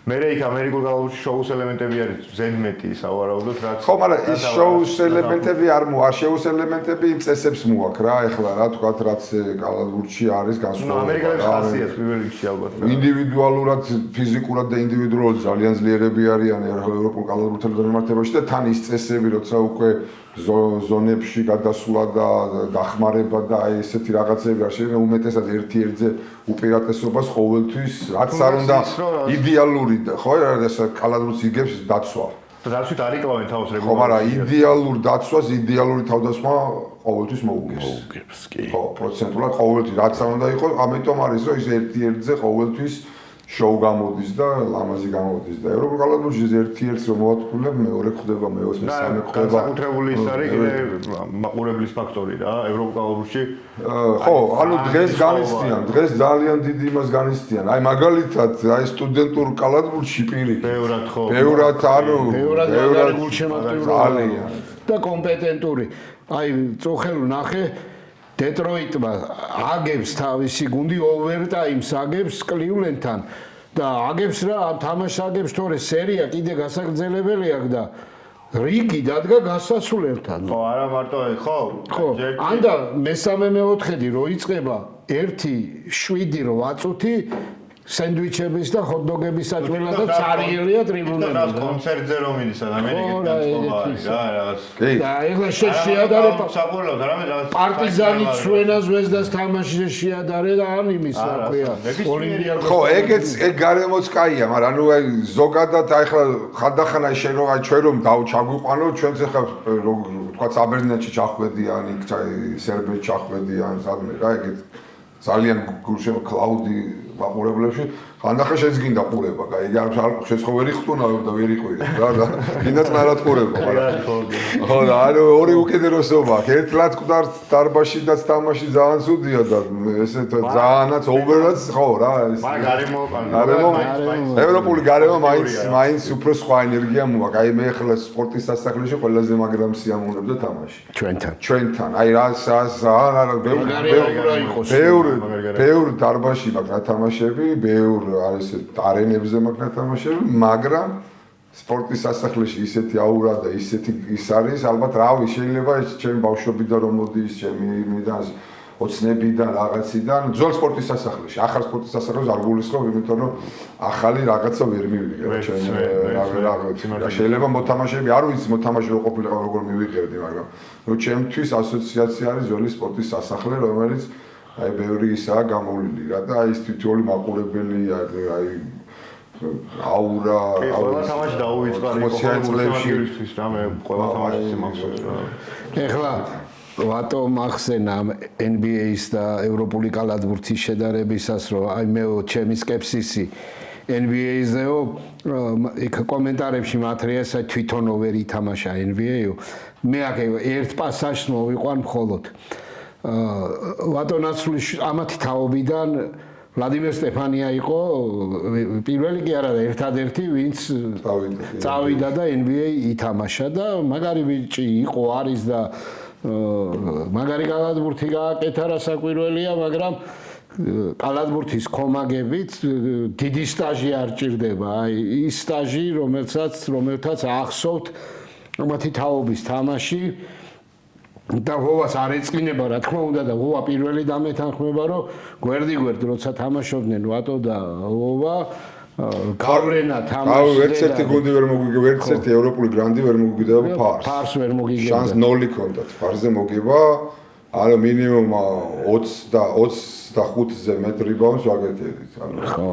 მერე იქ ამერიკულ კალათბურთში შოუს ელემენტები არის ზედმეტი სავარაუდოდ რაც ხო მაგრამ ის შოუს ელემენტები არ შეუს ელემენტები იმ წესებს მოაქვს რა ეხლა რა თქვათ რაც კალათბურთში არის განსხვავებული ამერიკელებს ხასიათს პირველ რიგში ალბათ ინდივიდუალურად ფიზიკურად და ინდივიდუალურად ძალიან ძლიერები არიან ევროპულ კალათბურთელთა მიმართებაში და თან ის წესები როცა უკვე ზონებში გადასვლა და დახმარება და აი ესეთი რაღაცები არ შეიძლება უმეტესად ერთ-ერთზე უპირატესობას ყოველთვის რაც არ უნდა იდეალური ხო ეს კალათბურთს იგებს დაცვა რაცით არ იკლავენ თავს რეგულარულად ხო მაგრამ იდეალურ დაცვას იდეალური თავდასხმა ყოველთვის მოუგებს კი ხო პროცენტულად ყოველთვის რაც არ უნდა იყოს ამიტომ არის რომ ის ერთ-ერთზე ყოველთვის შოუ გამოდის და ლამაზი გამოდის და ევროპულ კალათბურთში ერთ-ერთს რომ მოატყულებთ მეორე ხდება მეოთხე მესამე ხდება საკუთრებული ის არის კიდე მაყურებლის ფაქტორი რა ევროპულ კალათბურთში ხო ანუ დღეს განიცდიან დღეს ძალიან დიდი იმას განიცდიან აი მაგალითად აი სტუდენტურ კალათბურთში პირი ბევრად ხო ბევრად ანუ ბევრად გულშემატკივრია და კომპეტენტური აი წოხელ ნახე დეტროიტმა აგებს თავისი გუნდი ოვერტაიმს აგებს კლივლენდთან და აგებს რა ამ თამაშს აგებს თორე სერია კიდე გასაგრძელებელი აქვს და რიგი დადგა გასასრულებთან ხო არა მარტო ხო ხო ანდა მესამე მეოთხედი რო იწყება 1-7-8 წუთი სენდვიჩების და ჰოთ-დოგების საჭმელა და წარიელია ტრიბუნები. და კონცერტზე რომ მიდის ამერიკის განწყობარი რა რაღაც. კი. და ეხლა შეადარება საფუძვლად რამე რაღაც პარტიზანი ჩვენა ზვესდას თამაშზე შეადარე და ან იმის რა ქვია. ოლიმპიადას. ხო, ეგ გარემოც კაია, მაგრამ ანუ აი ზოგადად აი ხა ხანდახან აი შენ რომ აი ჩვენ რომ ჩაგვიყვანო ჩვენც ახლა თქვა საბერძნეთში ჩახვედიან, იქ სერბეთში ჩახვედიან, სადმე რა ეგეთ ძალიან გულშემატკივრ კლაუდი მაყურებლებში ხანდახან შეც გინდა ყურება, კაი, არ შეცხოვერი ხტუნავებ და ვერ იყვირებ რა და გინდაც ნარად ყურება, მაგრამ ხო და ანუ ორი უკიდურესობა აქვს. ერთ რაც ყდარ დარბაში და თამაში ძალიან ცუდია და ესე ძალიანაც ოვერაც ხო რა ეს ევროპული გარემო მაინც უფრო სხვა ენერგია მოაქვს. აი მე ახლა სპორტის სასახლეში ყველაზე მაგრამ სიამოვნებდა თამაში. ჩვენთან. აი რა ბევრი დარბაში მაქვს რა თამაში თამაშები, ბევრ არის არენებზე მაგ თამაშები, მაგრამ სპორტის სასახლეში ისეთი აურა და ისეთი ის არის, ალბათ რავი, შეიძლება ეს ჩემი ბავშვობიდან რომ მოდის, ჩემი იმიდან ოცნებიდან რაღაციდან, ძველ სპორტის სასახლეში, ახალ სპორტის სასახლეში არ გულისხმობ, იმიტომ რომ ახალი რაღაცა ვერ მივიღე, შეიძლება მოთამაშეები არ ვიცი მოთამაშე რო ყოფილიყო როგორ მივიღებდი, მაგრამ ნუ ჩემთვის ასოციაცია არის ძველი სპორტის სასახლე, რომელიც აი ბევრი ისაა გამოვლილი რა და აი ეს თითოეული მაყურებელი აი აურა ყველა თამაში დაუვიწყარი ყოველთვის რა მე ყველა თამაშის მახსოვს რა ეხლა ვატო მახსენა NBA-ის და ევროპული კალათბურთის შედარებისას რომ აი მე ჩემი სკეპსისი NBA-ზეო იქ კომენტარებში მათრიასა თვითონო ვერ ითამაშა NBA-ო მე აქ ერთ პასაჟს მოვიყვან მხოლოდ ვატონაცვლის ამათი თაობიდან ვლადიმერ სტეფანია იყო პირველი კი არა ერთადერთი ვინც წავიდა და NBA ითამაშა და მაგარი ბიჭი იყო არის და მაგარი კალათბურთი გააკეთა რა საკვირველია მაგრამ კალათბურთის კომაგებით დიდი სტაჟი არ ჭირდება აი ის სტაჟი რომელთაც ახსოვთ ამათი თაობის თამაში და ვოვას არ ეწყინება რა თქმა უნდა და ვოვა პირველი დამეთანხმება რომ გვერდ როცა თამაშობდნენ ვატო და ვოვა გავლენა თამაშზე ვერც ერთი გუნდი ვერ მოგვიგე ვერც ერთი ევროპული გრანდი ვერ მოგვიგდება ფარს ვერ მოგიგებდა შანს 0 ჰქონდათ ფარზე მოგება ანუ მინიმუმ 25-ზე მეტ რიბაუნდს ვაგეთებდით ანუ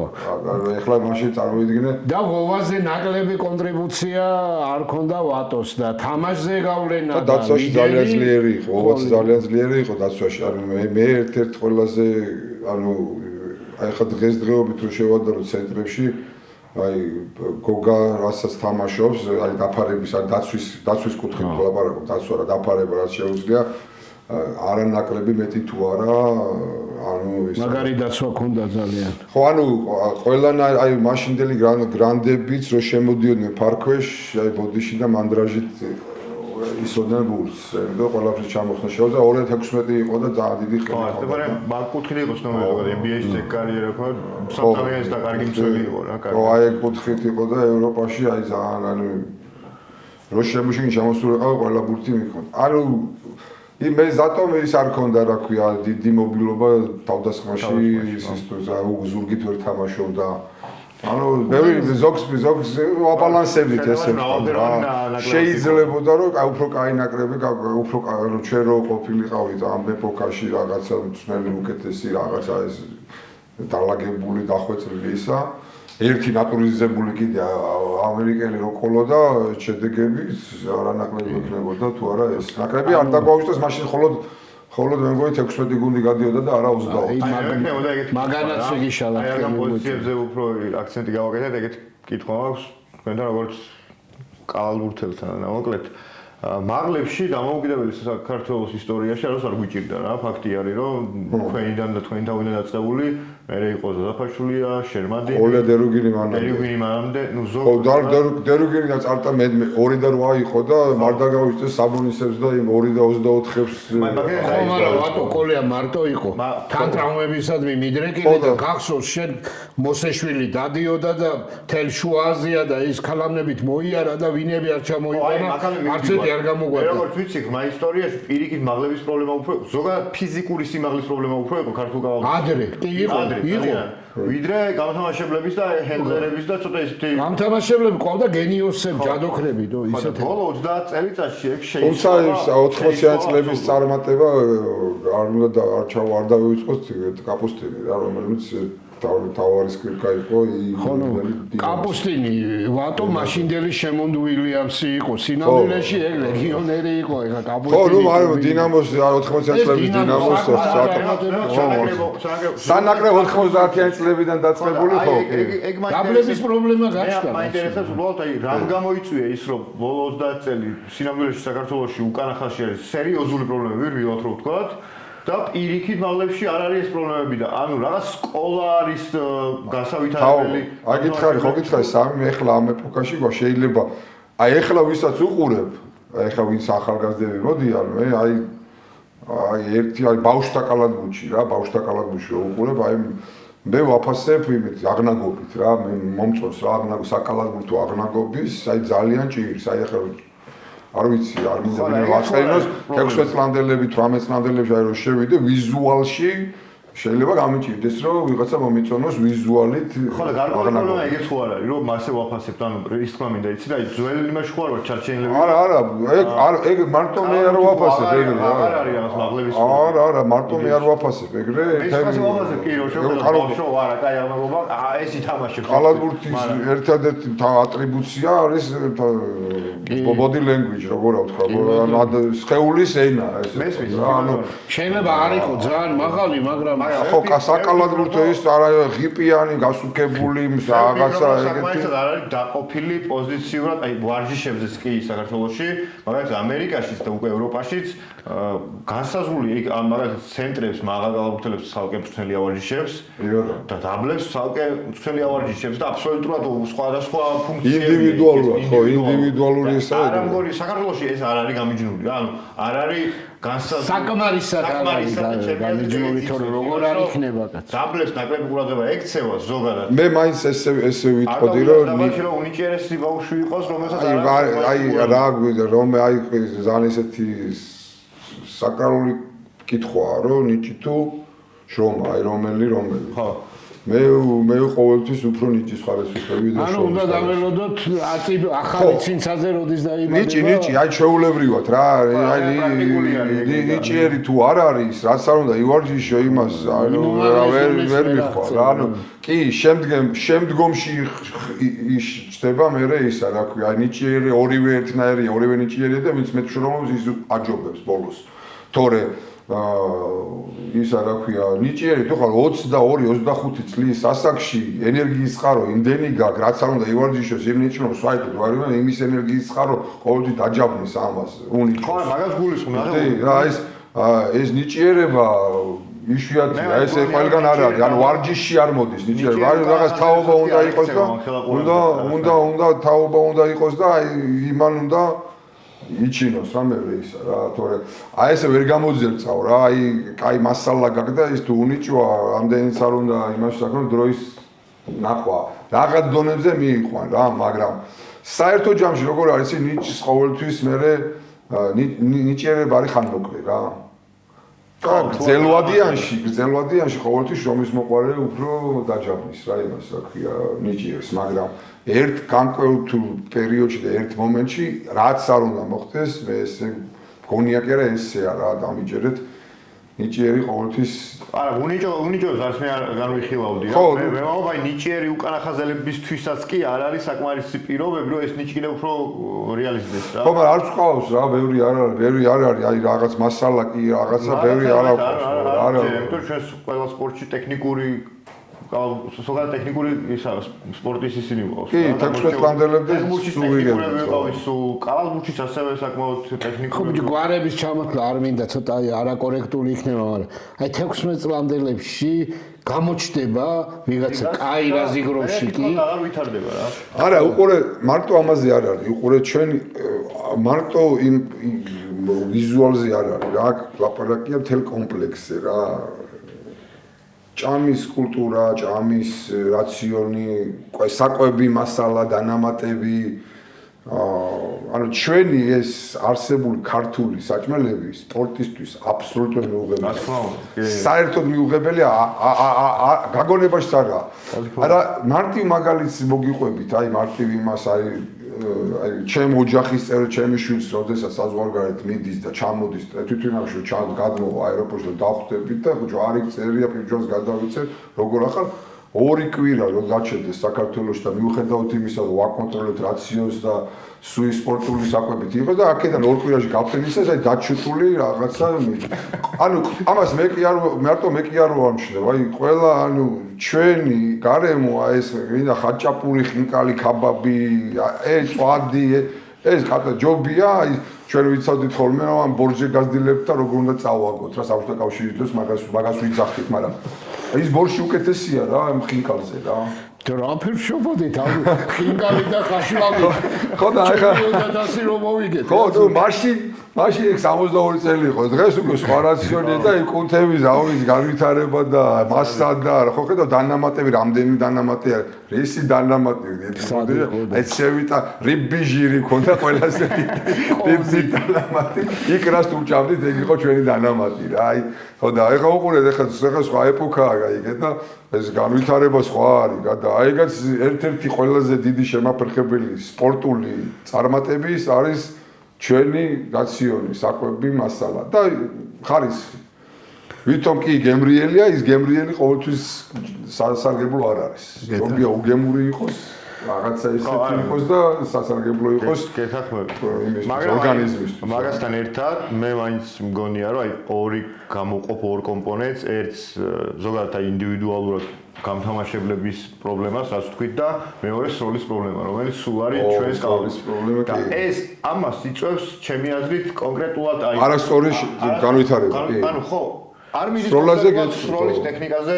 ეხლა მაშინ წარმოვიდგინე და ვოვაზე ნაკლები კონტრიბუცია არ ქონდა ვატოს და თამაშზე გავლენა და დაცვაში ძალიან ძლიერი იყო ოვაც ძალიან ძლიერი იყო დაცვაში ანუ მე ერთ-ერთ ყველაზე ანუ აი ხა დღესდღეობით რო შევადარო ცენტრებში აი გოგა რასაც თამაშობს აი დაფარების ან დაცვის კუთხით ლაპარაკობ დაცვა რა დაფარება რაც შეუძლია არანაკლები მეტი თუ არა ანუ ის მაგარი დაცვა ქონდა ძალიან ხო ანუ ყველან აი მაშინდელი გრანდებიც რო შემოდიოდნენ ფარქვეშ აი ბოდიში და მანდრაჟით ისოდნენ ბურს და ყველაფერს ჩამოხსნა შეუძლია 2016 იყო და ძალიან დიდი ხელი ხო ეხლა მაგ კუთხით იყო ცნობილი ზოგადად NBA-ში კარიერა ხო საფრანგეთის და კარგი მცველი იყო რა კარგი ხო აი კუთხით იყო და ევროპაში აი ძალიან ანუ რო შემოშინ ჩამოსულიყავ ყველა ბურთი მიქონდა ანუ მე ზატომ ის არ ქონდა რა ქვია დიდი მობილობა თავდასხმაში ის ზურგით ვერ თამაშობდა ანუ ბევრი ზოგს აბალანსებით ესე ვთქვა შეიძლებოდა რომ აი უფრო კაი ნაკრები უფრო ანუ ჩვენ რო ყოფილიყავით ამ ეპოქაში რაღაცა მწნელი უკეთესი რაღაცა ეს დალაგებული დახვეწილი ისა ერთი ნატურიზებული კიდე ამერიკელი რო ყოლოდა შედეგები არანაკლები იქნებოდა თუ არა ეს ნაკრები არ დაგვაუშვეს მაშინ ხოლოდ მე მგონი 16 გუნდი გადიოდა და არა 20 მაგანაც შეგიშალა აი ამ პოზიციებზე უფრო აქცენტი გავაკეთეთ ეგეთ კითხვა აქვს თქვენთან როგორც კალათბურთელთან მოკლედ მაღლებში დამოუკიდებელი საქართველოს ისტორიაში არც არ გვიჭირდა რა ფაქტი არის რომ თქვენიდან და თქვენი თავიდან დაწყებული მე იყო ზაფაშულია შერმადი ოლე დერუგინი მანამდე ნუ ზოგ დერუგინი და წარტა მე 2 და 8 იყო და მარდა გავიწეს საბონისებს და იმ 2 და 24-ებს მაგრამ ვატო კოლია მარტო იყო თან ტრამვებისადმი მიდრეკილი და გახსოვს შენ მოსეშვილი დადიოდა და თელ შუა აზია და ის ქალამნებით მოიარა და ვინები არ ჩამოიყარა არც ერთი არ გამოგვადა როგორც ვიცი ხმა ისტორიაში პირიქით მაღლების პრობლემა უფრო ზოგადად ფიზიკური სიმაღლის პრობლემა უფრო იყო ქართულ კალათბურთში ადრე კი იყო ვიდრე გამთამაშებლების და ჰენდლერების და ცოტა ისეთი გამთამაშებლები ყავდა გენიოსები ჯადოქრები და ისეთი ბოლო 30 წელიწადში ეგ შეიძლება 80-იან წლების წარმატება არ უნდა არ დავიწყოთ კაპუსტინი რა რომელიც თავარის კირკა იყო კაპუსტინი ვატო მაშინდელი შემონ უილიამსი იყო სინამდვილეში ეგ ლეგიონერი იყო ეხა კაპუსტინი ხო ნუ მაგრამ დინამოს 80-იან წლების დინამოს სანაკრებ 90-იან წლებიდან დაწყებული ხო ეგ დაბლების პრობლემა გაჩნდა მაინტერესებს უბრალოდ აი რამ გამოიწვია ის რომ ბოლო 30 წელი სინამდვილეში საქართველოში უკანა ხაზში არის სერიოზული პრობლემები ვიღოთ რომ ვთქვათ და პირიქით მაღლებში არ არის ეს პრობლემები და ანუ რაღაც სკოლა არის გასავითარებელი აი გითხარი ხო გითხარი სამი ეხლა ამ ეპოქაში შეიძლება აი ეხლა ვისაც უყურებ აი ეხლა ვინც ახალგაზრდები მოდიან მე აი ერთი აი ბავშვთა კალათბურთში რა ბავშვთა კალათბურთში უყურებ აი მე ვაფასებ იმით აღნაგობით რა, მე მომწონს რა აღნაგო საკალათბურთო აღნაგობის, აი ძალიან ჭირს, აი ახლა არ ვიცი, არ მინდა ვაწყენოს 16 წლამდელები, 18 წლამდელები აი რომ შევიდე ვიზუალში შეიძლება გამიჭირდეს რომ ვიღაცა მომიწონოს ვიზუალით. ხო და გარკვეული ეგეც ხო არ არის რომ მასე ვაფასებთ ანუ ის თქმა მინდა იცი და ძველი იმაში ხო არ ვარ ჩარჩენილები. არა, ეგ მარტო მე არ ვაფასებ ეგრე. არ არის ამას მაღლების. არა, მარტო მე არ ვაფასებ ეგრე. ეს ვაფასებ კი რომ შევხედავ არა, კაი ამბობა, ეს ითამაშებს. კალათბურთის ერთადერთი ატრიბუცია არის body language, როგორ ვთქვა, სხეულის ენა ეს. მესმის, ანუ შეიძლება არ იყო ძალიან მაღალი, მაგრამ ხო, საკალათბურთო ის არა ღიპიანი, გასუქებული, რაღაცა ეგეთი. ეს არ არის დაყოფილი პოზიციურად, აი ვარჯიშებზეც კი საქართველოში, მაგალითად ამერიკაშიც და უკვე ევროპაშიც განსაზღვრული იქ ამ მაგალითად ცენტრებს, მაღალგალათბურთელებს ცალკე მწვრთნელი ავარჯიშებს და დაბლებს ცალკე მწვრთნელი ავარჯიშებს და აბსოლუტურად სხვადასხვა ფუნქციები. ინდივიდუალურად, ხო, ინდივიდუალური ესაა. არა, მგონი საქართველოში ეს არ არის გამიჯნული რა, ანუ არ არის საკმარისად გამიჯნული თორე როგორ არ იქნება კაც. დაბლებს ნაკლები ყურადღება ექცევა ზოგადად. მე მაინც ესე ვიტყოდი რომ უნიჭიერესი ბავშვი იყოს, რომელსაც აი რა გვიდა რომ აი ძალიან ესეთი საკრალური კითხვაა რომ ნიჭი თუ შრომა, აი რომელი. ხო. მე ყოველთვის უფრო ნიჭის ხარეს ვიხები და ანუ უნდა დაველოდოთ ახალი ცინცაზე როდის დაიბადება. ნიჭი, აი ჩვეულებრივად რა, აი ნიჭიერი თუ არ არის, რაც არ უნდა ივარჯიშო იმას, ანუ ვერ მიხვალ რა, ანუ კი, შემდგომში ჩდება მერე ისა, რა ქვია, აი ნიჭიერი ორივე ერთნაირია, ორივე ნიჭიერია და ვინც მეტ შრომობს ის აჯობებს ბოლოს. თორე ისა რა ქვია ნიჭიერი თუ ხარ 22-25 წლის ასაკში ენერგიის წყარო იმდენი გაქვს რაც არ უნდა ივარჯიშოს იმ ნიჭრომს ვაიკეთ ვარინა იმის ენერგიის წყარო ყოველთვის დაჯავნის ამას უნიჭოს ხო მაგას გულისხმობ რა ეს ნიჭიერება იშვიათია ეს ყველგან არ არის ანუ ვარჯიში არ მოდის ნიჭიერება აი რაღაც თაობა უნდა იყოს და უნდა თაობა უნდა იყოს და აი იმან უნდა იჩინოს რამე ისა რა თორე აი ესე ვერ გამოძერწავ რა აი კაი მასალა გაქვს და ის თუ უნიჭოა ამდენიც არ უნდა იმას საკონ დროის ნახვა რაღაც დონებზე მიიყვან რა მაგრამ საერთო ჯამში როგორ არის ნიჭის ყოველთვის მე ნიჭიერება არის ხანმოკლე რა გრძელვადიანში ყოველთვის შრომის მოყვარე უფრო დაჯავნის რა იმას რა ქვია ნიჭიერს მაგრამ ერთ განკვეულ პერიოდში და ერთ მომენტში რაც არ უნდა მოხდეს მე ესე მგონია კი არა ესეა რა დამიჯერეთ ნიჭიერი ყოველთვის არა უნიჭოს არც მე განვიხილავდი მე ვამბობ აი ნიჭიერი უკანახაზელებისთვისაც კი არ არის საკმარისი პირობები რომ ეს ნიჭი კიდევ უფრო რეალიზდეს რა ხო მაგრამ არც ყავს რა ბევრი არ არის აი რაღაც მასალა კი რაღაცა ბევრი არ აქვს არა იმიტომ ჩვენ ყველა სპორტში ტექნიკური ზოგადად ტექნიკური ისა სპორტის ისინი ყავს. კი, 16 წლამდელები სულ ვიყავით, სულ კალათბურთშიც ასევე საკმაოდ ტექნიკური. ხო, გვარების ჩამოთვლა არ მინდა ცოტა არაკორექტული იქნება, მაგრამ აი 16 წლამდელებში გამოჩნდება ვიღაცა კაი რაზიგროვში კი. აღარ ვითარდება რა. არა, უყურე მარტო ამაზე არ არის. უყურე ჩვენი მარტო იმ ვიზუალზე არ არის რა, ლაპარაკია მთელ კომპლექსზე რა. ჭამის კულტურა, ჭამის რაციონი, საკვები, მასალა, დანამატები, ანუ ჩვენი ეს არსებული ქართული საჭმელები სპორტისტვის აბსოლუტურად მიუღებელია. საერთოდ მიუღებელია, გაგონებაშიც არა. არა, მარტივ მაგალითს მოგიყვებით, აი მარტივ იმას აი ჩემ ოჯახის წევრ ჩემი შვილს როდესაც საზღვარგარეთ მიდის და ჩამოდის და თვითონავში გადმოვა აეროპორტში და დავხვდებით და ხო არ იქ წერია პირველს გადავიცე როგორ ახალ 2 კვირა რომ გაჩერდეს საქართველოში და მიუხედავად იმისა რომ ვაკონტროლებთ რაციონს და სუი სპორტული საკვებით იყო და აქედან 2 კვირაში გაფრენისას აი დაჩუტული რაღაცა ანუ ამას მე კი არ ვამშნევ აი ყველა ანუ ჩვენი გარემო ეს ვინა ხაჭაპური ხინკალი ქაბაბი წვადი ეს ხატა ჯობია აი ჩვენ ვიცავდით ხოლმე რომ ამ ბორჯე გაზდილებთ და როგორ უნდა წავაგოთ რა საბჭოთა კავშირის დროს მაგას ვიძახით მაგრამ ის ბორში უკეთესია რა ამ ხინკალზე რა დრაფერ შობოდით ხინკალი და ხაშმალი ხო და ახლა და რომ მოვიგეთ ხო თუ მაშინ ეგ 62 წელი იყო დღეს უკვე სხვა რაციონია და იქ კუნთების აურის განვითარება და მასა და ხო ხედავ დანამატები რამდენი დანამატია რისი დანამატი ეს შევიტა რიბიჟირი ქონდა ყველაზე რიბი დანამატი იქ რას თუ ჭამდით ეგ იყო ჩვენი დანამატი რა აი ხო და ეხლა უყურეთ ეხლა სხვა ეპოქაა გაიგეთ და ეს განვითარება სხვა არის რა და აიგაც ერთ-ერთი ყველაზე დიდი შემაფერხებელი სპორტული წარმატების არის ჩვენი რაციონი, საკვები, მასალა და ხარისხი. ვითომ კი გემრიელია, ის გემრიელი ყოველთვის სასარგებლო არ არის. ზოგია უგემური იყოს, რაღაცა ისეთი იყოს და სასარგებლო იყოს ორგანიზმისთვის. მაგასთან ერთად მე მაინც მგონია, რომ აი ორი გამოყოფ ორ კომპონენტს, ერთს ზოგადად აი ინდივიდუალურად გამთამაშებლების პრობლემას, რაც ვთქვით და მეორე სროლის პრობლემა, რომელიც სულ არის ჩვენს კავშირის პრობლემა კი. ეს ამას იწვევს ჩემი აზრით კონკრეტულად აი არასწორი განვითარება. ანუ ხო არ მიდის სროლის ტექნიკაზე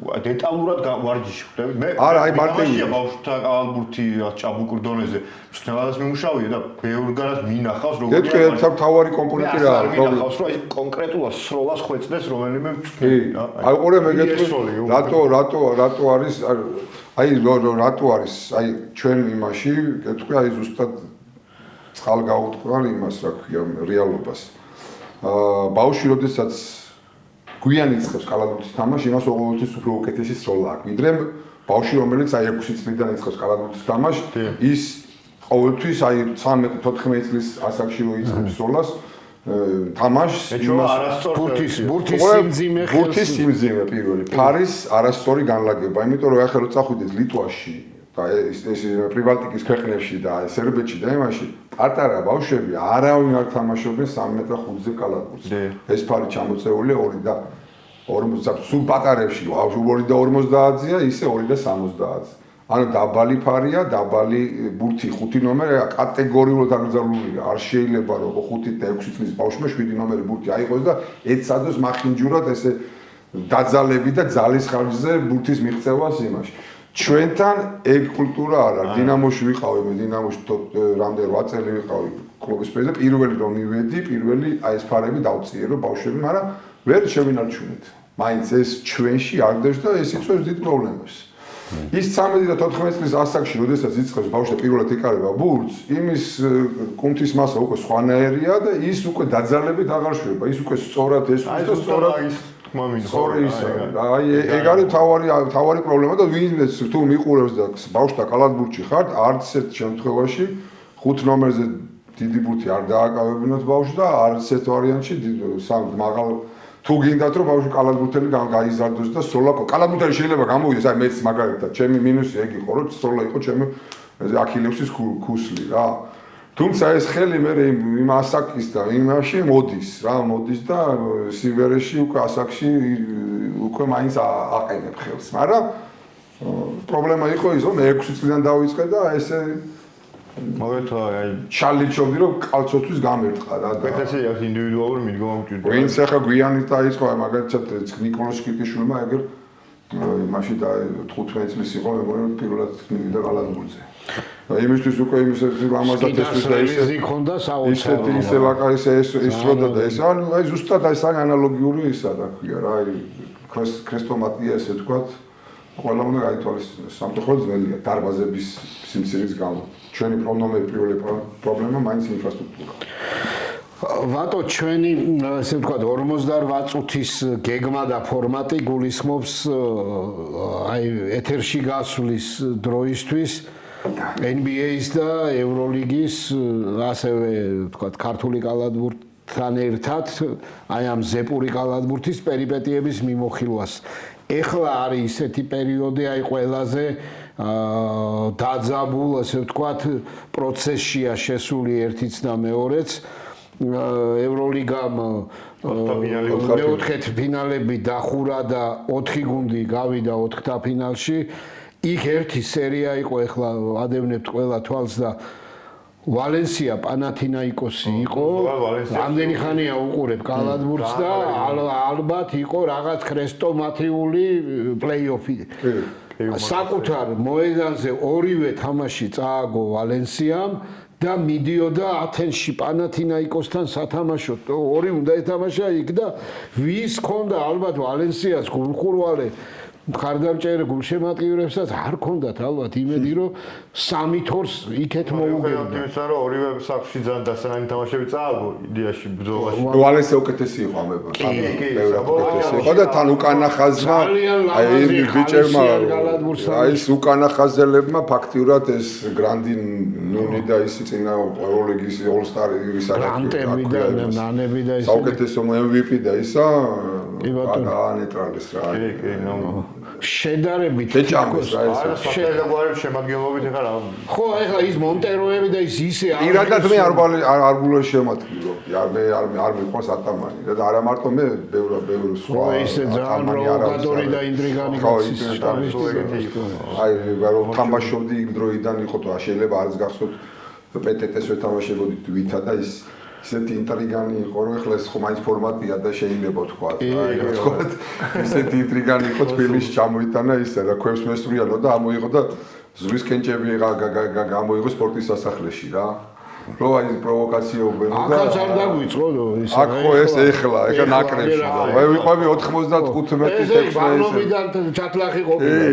დეტალურად ვარჯიში ხვდები. მე არა, აი მარტივია ბავშვთა კალათბურთი ჭაბუკურ დონეზე მსნელადაც მიმუშავია და ბევრგანაც მინახავს როგორია. ეს ერთ თავარი კომპონენტი რა არის. მინახავს რომ აი კონკრეტულად სროლას ხვეწდეს რომელიმე აი ყურე მეგეთქვი რატო არის აი რატო არის აი ჩვენ იმაში გეტყვი აი ზუსტად წყალგაუტყვალ იმას რა ქვია რეალობას. ბავშვი როდესაც გვიან იწყებს კალათბურთის თამაში, იმას ყოველთვის უფრო უკეთესი სროლა აქვს. ვიდრე ბავშვი, რომელიც აი 6 წლიდან იწყებს კალათბურთის თამაში, ის ყოველთვის აი 13-14 წლის ასაკში რო იწყებს სროლას, თამაშს ბურთის სიმძიმე პირველი. ფარის არასწორი განლაგება, იმიტომ რომ ახლა რო წახვიდეთ ლიტვაში და ეს პრიბალტიკის ქვეყნებში და სერბეთში და იმაში პატარა ბავშვები არავინ არ თამაშობენ 3.5-ზე კალათბურთს. ეს ფარი ჩამოწეულია 2 და 40 სულ პატარებში 2 და 50-ზეა, ისე 2 და 70-ზე. ანუ დაბალი ფარია, დაბალი ბურთი 5 ნომერი კატეგორიულად აკრძალულია. არ შეიძლება რომ 5 და 6 წლის ბავშვმა 7 ნომერი ბურთი აიღოს და ეცადოს მახინჯურად ესე დაძალები და ძალის ხარჯზე ბურთის მიღწევას იმაში. ჩვენთან ეგ კულტურა არ არის. დინამოში ვიყავი, მე დინამოში რამდენი 8 წელი ვიყავი კლუბის პრეზიდენტი. პირველი რომ მივედი, პირველი აი ეს ფარები დავწიერო ბავშვები, მაგრამ ვერ შევინარჩუნეთ. მაინც ეს ჩვენში არ დევს და ეს იწვევს დიდ პრობლემას. ის 13 და 14 წლის ასაკში, როდესაც იწყებს ბავშვი პირველად იკარება ბურთს, იმის კუნთის მასა უკვე სხვანაირია და ის უკვე დაძალებით აღარ შვება. ის უკვე სწორად ესვს და სწორად აი ეგ არის თავარი პრობლემა და ვინმეს თუ მიყურებს და ბავშვთა კალათბურთში ხართ, არც ერთ შემთხვევაში 5 ნომერზე დიდი ბურთი არ დააკავებინოთ ბავშვს და არც ერთ ვარიანტში მაღალ თუ გინდათ რომ ბავშვი კალათბურთელი გაიზარდოს და სროლა კალათბურთელი შეიძლება გამოვიდეს აი მეც მაგალითად ჩემი მინუსი ეგ იყო რომ სროლა იყო ჩემი აქილევსის ქუსლი რა თუმცა ეს ხელი მე იმ ასაკის და იმაში მოდის და სივერეში უკვე ასაკში უკვე მაინც აყენებ ხელს მაგრამ პრობლემა იყო ის რომ 6 წლიდან დავიწყე და ესე მოგეთო აი ჩალიჩობდი რომ კალცოთვის გამერტყა რა და ეს ინდივიდუალური მიდგომა მჭირდება ვინც ახლა გვიანით დაიწყო მაგალითად ნიკოლოზ კიკიშვილმა ეგერ მაშინ და 15 წლის იყო მეგონი პირველად მივიდა კალათბურთზე და იმისთვის უკვე იმის ლამაზად ეს და ისეთი ქონდა საოცარი ისე ლაკარის ეს როდა და ეს აი ზუსტად აი საგ ანალოგიური ისა რა ქვია რა აი ქრესტომატია ესე თქვა ყველა უნდა გაითვალისწინოს სამწუხაროდ ძველია დარბაზების სიმცირის გამო ჩვენი პირველი პრობლემა მაინც ინფრასტრუქტურა. ვატო ჩვენი ესე ვთქვათ 58 წუთის გეგმა და ფორმატი გულისხმობს აი ეთერში გასვლის დროისთვის NBA-ის და ევროლიგის ასევე ვთქვათ ქართული კალათბურთთან ერთად აი ამ ზეპური კალათბურთის პერიპეტიების მიმოხილვას. ეხლა არის ისეთი პერიოდი აი ყველაზე დაძაბულ, ასე ვთქვათ, პროცესშია შესული ერთიც და მეორეც. ევროლიგამ მეოთხეთ ფინალები დახურა და 4 გუნდი გავიდა 4-თაფინალში. იქ ერთი სერია იყო, ეხლა ადევნებთ ყველა თვალს და ვალენსია პანათინაიკოსი იყო. რამდენი ხანია უყურებ კალათბურთს და ალბათ იყო რაღაც ქრესტომატიული პლეი-ოფი. საკუთარ მოედანზე ორივე თამაში წააგო ვალენსიამ და მიდიოდა ათენში პანათინაიკოსთან სათამაშოდ. ორი უნდა ეთამაშა იქ და ვის ქონდა ალბათ ვალენსიას გულხურვალე მხარდამჭერე გულშემატკივრებსაც არ ქონდათ ალბათ იმედი რომ 3-2-ს იქეთ მოუგებდა. იმისა რომ ორივე სახლში ძალიან დასანანი თამაშები წააგო იდეაში ბრძოლაში. ვალენსია უკეთესი იყო ამება. ბევრად უკეთესი იყო და თან უკანა ხაზმა აი ბიჭერმა აი ეს უკანა ხაზელებმა ფაქტიურად ეს გრანდი ნუნი და ის წინა ევროლიგის ოლსტარი გრანტები და ნანები და ის საუკეთესო MVP და ისა ანეტრალეს რა. შედარებით შეჭამეს რა ეს. შეგვარებ შემადგენლობით ეხლა რა. ხო, ეხლა ის მონტეროები და ის ისე პირადად მე არ გულო შემატკივრობდი. არ მიყვარს ატამანი და არა მარტო მე ბევრ სხვა ისე ძალიან პროვოკატორი და ინტრიგანი კაცი აი რომ თამაშობდი იმ დროიდან იყო და შეიძლება არც გახსოვთ პეტეტეს ვეთამაშებოდით ვითა და ის ისეთი ინტრიგანი იყო რომ ეხლა ეს ხომ აი ფორმატია და შეიძლება თქვა აი თქვა ისეთი ინტრიგანი იყო თბილისში ჩამოიტანა ისე და ქვევს მესვრიანო და ამოიღო და ზღვის კენჭები გამოიღო სპორტის სასახლეში რა რო აი პროვოკაციობენ და ახალს არ დაგვიწყო ის აქ ხო ეს ეხლა ნაკრებში და მე ვიყვები 95 მეტრით ბარნობიდან ჩათლახი ყოფილა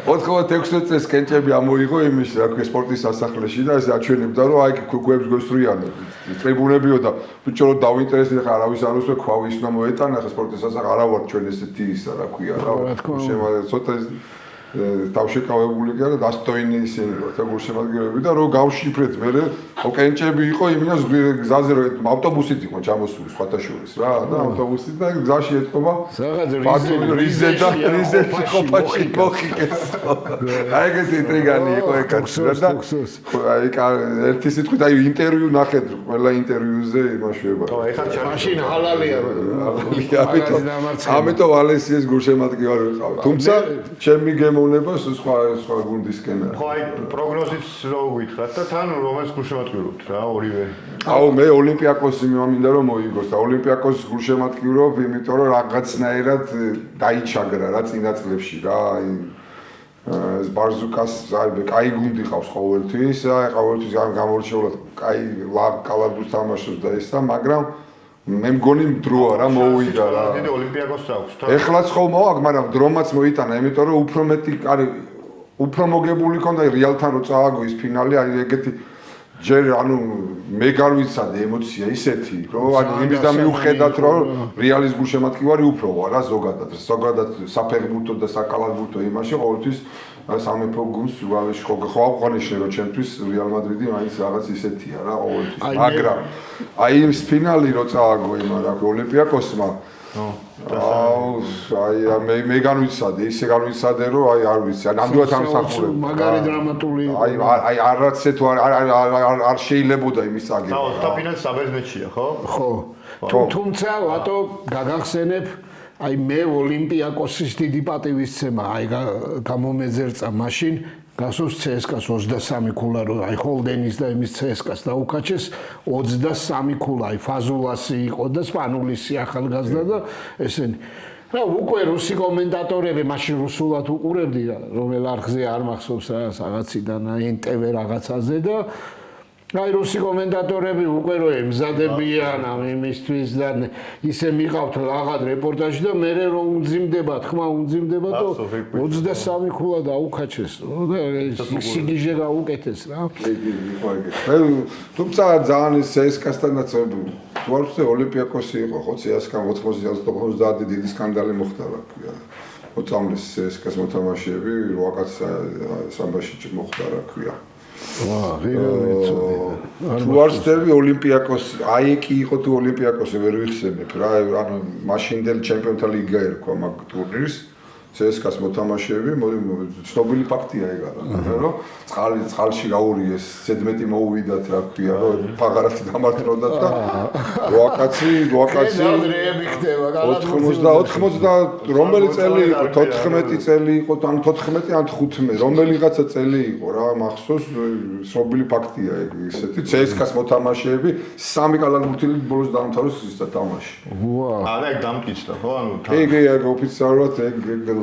96 წელს კენჭები ამოიღო იმის რა ქვია სპორტის სასახლეში და ეს აჩვენებდა რომ აი ქვებს გესვრიანო ტრიბუნებიო და ბიჭო რომ დავინტერესდი ხა არავის არ უსვე ქვავის უნდა მოეტანა ხა სპორტის სასახლე არა ვარ ჩვენ ესეთი ისა რა ქვია რა შემაძლო ცოტა დავშეკავებული კი არა დასტოინი ისინი რა თაგურ შემადგენლები და რომ გავშიფრეთ მე ოკენჭები იყო იმენას გზაზე რომ ავტობუსით იყო ჩამოსული სხვათა შორის რა და ავტობუსით და გზაში ეთქობა რიზე და ყოფაში მოხიკეს აი ეგეთი ინტრიგანი იყო ეკაცი და აი ერთი სიტყვით აი ინტერვიუ ნახეთ ყველა ინტერვიუზე იმაშვება ხო ეხლა მაშინ ჰალალია ამიტომ ვალენსიას გულშემატკივარი ვიყავ თუმცა ჩემი გემოვნებას სხვა გუნდისკენ ხო აი პროგნოზით რო გითხრათ და თან რომელს გულშემატკივრობთ რა ორივე აუ მე ოლიმპიაკოსი მინდა რომ მოიგოს და ოლიმპიაკოს გულშემატკივრობ იმიტომ რომ რაღაცნაირად დაიჩაგრა რა წინა წლებში რა აი ეს ბარზუკას აი გუნდი ყავს ყოველთვის აი ყოველთვის გამორჩეულად აი კალაბუს თამაშობს და ესა მაგრამ მე მგონი დროა რა მოუვიდა რა. დიდი ოლიმპიაკოსს აქვს. ეხლაც ხომ მოაქვს, მაგრამ დრომაც მოიტანა, იმიტომ რომ უფრო მეტი უფრო მოგებული ქონდა რეალთან რო წააგო ის ფინალი, აი ეგეთი ჯერ ანუ მე გარვიცადე ემოცია ისეთი, რომ ანუ იმის და მიუხედავად რომ რეალის გულშემატკივარი უფრო ვარ რა ზოგადად საფეხბურთო და საკალათბურთო იმაში ყოველთვის სამეფო გუნდს უაღრეში ხო აღვნიშნე რომ ჩემთვის რეალ მადრიდი მაინც რაღაც ისეთია რა ყოველთვის მაგრამ აი ის ფინალი რო წააგო იმა რა ოლიმპიაკოსმა აი მე განვიცადე ისე განვიცადე რომ აი არ ვიცი ნამდვილად ამსახურებ მაგარი დრამატული აი არაც ეთო არ შეიძლებოდა იმის აგება და ფინალს საბერძნეთშია ხო ხო თუმცა ვატო გაგახსენებ აი მე ოლიმპიაკოსის დიდი პატივისცემა აი გამომეძერწა მაშინ გასოს CSKA-ს 23 ქულა რო აი ჰოლდენის და იმის CSKA-ს დაუკაჩეს 23 ქულა აი ფაზულასი იყო და სპანულისი ახალგაზრდა და ესენი რა უკვე რუსი კომენტატორები მაშინ რუსულად უყურებდი რომელ არხზე არ მახსოვს რა რაღაციდან აი NTV რაღაცაზე და აი რუსი კომენტატორები უკვე რო ემზადებიან ამ იმისთვის და ისე მიყავთ რაღაც რეპორტაჟი და მე რო უმძიმდება თქმა უმძიმდება და 23 ქულა დაუკაჩეს და სიგიჟე გაუკეთეს რა თუმცა ძალიან CSKA-სთანაც თუ არ ვთქვი ოლიმპიაკოსი იყო ხო CSKA 90 დიდი სკანდალი მოხდა რა ქვია მოწამლეს CSKA-ს მოთამაშეები 8 კაც სამბაში მოხდა რა ქვია თუ არ ვწდები ოლიმპიაკოსი აი კი იყო თუ ოლიმპიაკოსი ვერ ვიხსენებ რა ანუ მაშინდელი ჩემპიონთა ლიგა ერქვა მაგ ტურნირს CSKA-ს მოთამაშეები ცნობილი ფაქტია ეგ არა რომ წყალში გაურიეს ზედმეტი მოუვიდათ რა ქვია რომ ფაღარათი დამარცხდათ და 8 კაცი 90 რომელი წელი იყო 14 წელი იყო ან 14 ან 15 რომელიღაცა წელი იყო რა მახსოვს ცნობილი ფაქტია ეგ ისეთი CSKA-ს მოთამაშეები 3 კალათბურთელი ბოლოს დაამთავრეს ის და თამაში ვა არა ეგ დამტკიცდა ხო ანუ ეგ ოფიციალურად ეგ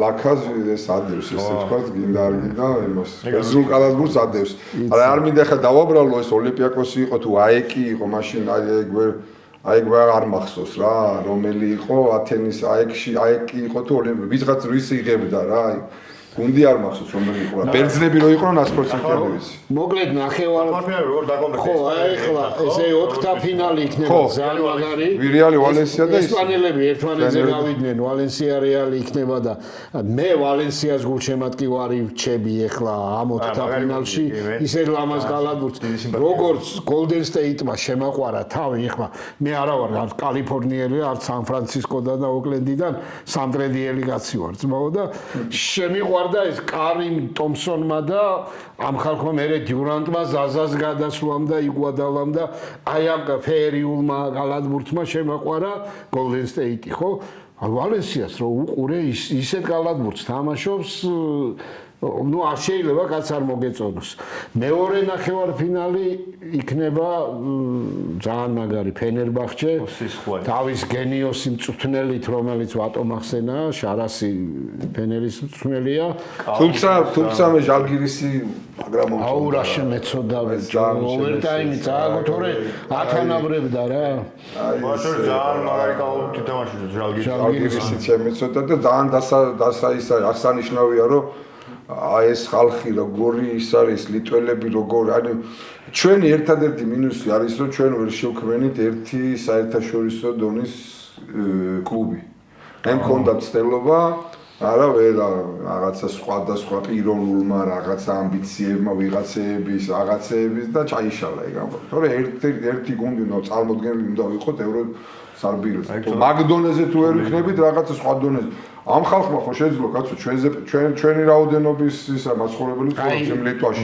ლაქას ეს ადევს ესე თქვა გინდა არ გინდა იმას პერსონალ კალათბურთს ადევს არა არ მინდა ხა დავაბრალო ეს ოლიმპიაკოსი იყო თუ აეკი იყო მაშინ აეკ არ მახსოვს რა რომელი იყო ათენის აეკი იყო თუ ვიღაც რის იღებდა რა გუნდი არ მახსოვს რომელი იყო რა ბერძნები რო იყვნენ ასპორტ ჩემპიონების მოკლედ ნახევარ ფინალი როგორ დაგომრეთ ხო ახლა ესე ოქტაფინალი იქნება ძალიან მაგარი ვირეალი ვალენსია და ესპანელები ერთმანეთზე გავიდნენ ვალენსია რეალი იქნება და მე ვალენსიას გულშემატკივარი ვჩები ახლა ამ ოქტაფინალში ისე ლამაზ კალათბურთს როგორც გოლდენ სტეიტმა შემაყვარა თავი ახლა მე არა ვარ არც კალიფორნიელი არც სან ფრანცისკოდან და ოკლენდიდან სამტრედიელი კაცი ვარ ძმაო და შემიყვარა და ეს კარიმ ტომსონმა და ამ ხალხმა მერე დიურანტმა ზაზას გადასვლამ და იგვადალამ და აი ამ ფერიულმა კალათბურთმა შემაყვარა გოლდენ სტეიტი ხო ვალენსიას რო უყურე ისეთ კალათბურთს თამაშობს ну არ შეიძლება კაც არ მოგეწონოს მეორე ნახევარფინალი იქნება ძალიან მაგარი ფენერბახჩე თავის გენიოსი მწვრთნელით რომელიც ვატო მახსენა შარასი ფენერის მწვრთნელია თუმცა მე ჟალგირისი მაგრამ აურაში მეცოდა ოვერტაიმი წააგო თორე ათანაბრებდა რა მაშინ ძალიან მაგარი კალათბურთი თამაშობს ჟალგირისი შემეცოდა და ძალიან აღსანიშნავია რომ აი ეს ხალხი როგორი ის არის ლიტველები როგორ ანუ ჩვენი ერთადერთი მინუსი არის რომ ჩვენ ვერ შევქმნით ერთი საერთაშორისო დონის კლუბი. მე მქონდა ცდელობა არა ვერ რაღაცა სხვადასხვა პიროვნულმა რაღაცა ამბიციებმა ვიღაცების რაღაცეების და ჩაიშალა ეგ ამბობ. თორე ერთი გუნდი უნდა წარმოდგენილი უნდა ვიყოთ ევროსარბილზე. მაგდონეზე თუ ვერ ვიქნებით რაღაცა სხვა დონეზე ამ ხალხმა ხო შეიძლება კაცო ჩვენი რაოდენობის ისა მაცხოვრებელი ცხოვრობენ ლიტვაში.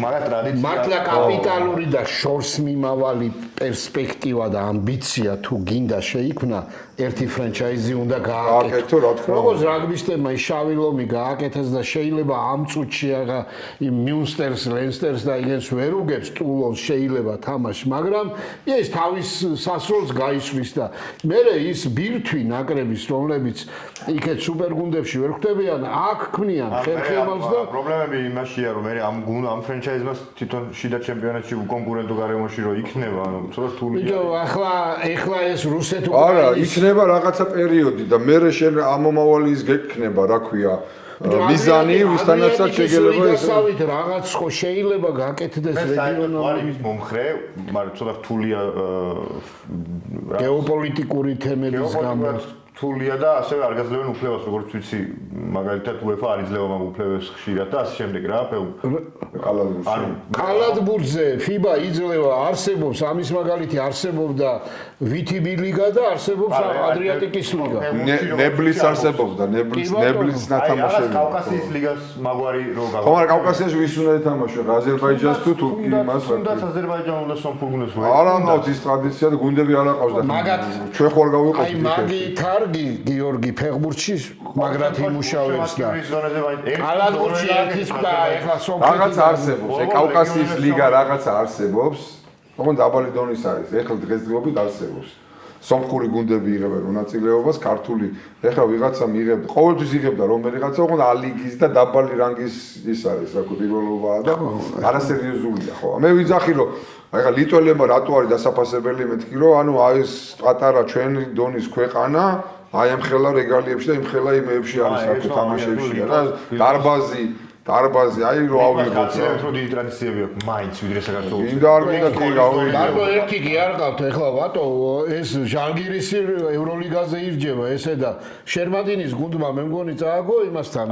მართლა კაპიტალური და შორს მიმავალი პერსპექტივა და ამბიცია თუ გინდა შეიქმნა ერთი ფრანჩაიზი უნდა გააკეთო. როგორც რაგბისტებმა ის შავი ლომი გააკეთეს და შეიძლება ამ წუთში აღა იმ მიუნსტერს, ლენსტერს და იგენს ვერ უგებს ტულონს შეიძლება თამაში, მაგრამ ეს თავის სასროლს გაისვრის და მერე ის ბირთვი ნაკრების რომლებიც იქეთ სუპერგუნდებში ვერ ხვდებიან, აქ ქმნიან ხერხემალს და პრობლემები იმაშია რომ მე ამ ფრანჩაიზმა თვითონ შიდა ჩემპიონატში უკონკურენტო გარემოში რო იქნება, ანუ ცოტა რთულია. ბიჭო, ახლა ეს რუსეთ არა, იქნება რაღაცა პერიოდი და მე შენ ამომავალი ის გეკნება, რა ქვია, მიზანი, ვისთანაცაც შეიძლება ეს რაღაც ხო შეიძლება გაკეთდეს რეგიონალური მომხრე, მაგრამ ცოტა რთულია გეოპოლიტიკური თემების გამო. რთულია და ასევე არ გაძლევენ უფლებას, როგორც ვიცი, მაგალითად UEFA არ იძლევა მაგ უფლებებს ხშირად და ასე შემდეგ რა, კალათბურთზე FIBA იძლევა არსებობს, ამის მაგალითი არსებობდა VTB ლიგა და არსებობს ადრიატიკის ლიგა. ნებლის არსებობდა, ნებლის ნათამაშები. კავკასიის ლიგას მაგვარი რო გავა. ხო, მაგრამ კავკასიაში ვის უნდა ეთამაშო? აზერბაიჯანს თუ თურქიას? უნდა აზერბაიჯანი უნდა სომხურგუნდეს ვეღარ. არა, ნაუთ ის ტრადიცია და გუნდები არ აყავს და ჩვენ ხوار გავიყოთ. აი მაგითარ გიორგი ფეხბურთში მაგრად იმუშავებს და კალათბურთში ერთის და ეხლა სომხეთი რაღაც არსებობს, კავკასიის ლიგა რაღაცა არსებობს, თუმცა დაბალი დონის არის, ეხლა დღესდღეობით არსებობს. სომხური გუნდები იღებენ მონაწილეობას, ქართული ეხლა ვიღაცა მიიღებდა, ყოველთვის იღებდა რომელიღაცა, თუმცა ალიგის და დაბალი რანგის ის არის, რა ქვია, პირველობაა და არასერიოზულია, ხო. მე ვიძახი რომ აი ხა ლიტველებმა რატო არის დასაფასებელი მეთქი რომ ანუ აი ეს პატარა ჩვენი დონის ქვეყანა აი ამ ხელა რეგალიებში და იმ ხელა იმეებში არის აქ თამაშებში რა დარბაზი აი რო ავიღოთ რა დიდი ტრადიციები აქვს მაინც ვიდრე საქართველოს ინდა არ მინდა კი გავიგე დარბო ერთი კი არ ყავთ ეხლა ვატო ეს ჟალგირისი ევროლიგაზე ირჯება ესე და შერმადინის გუნდმა მე მგონი წააგო იმასთან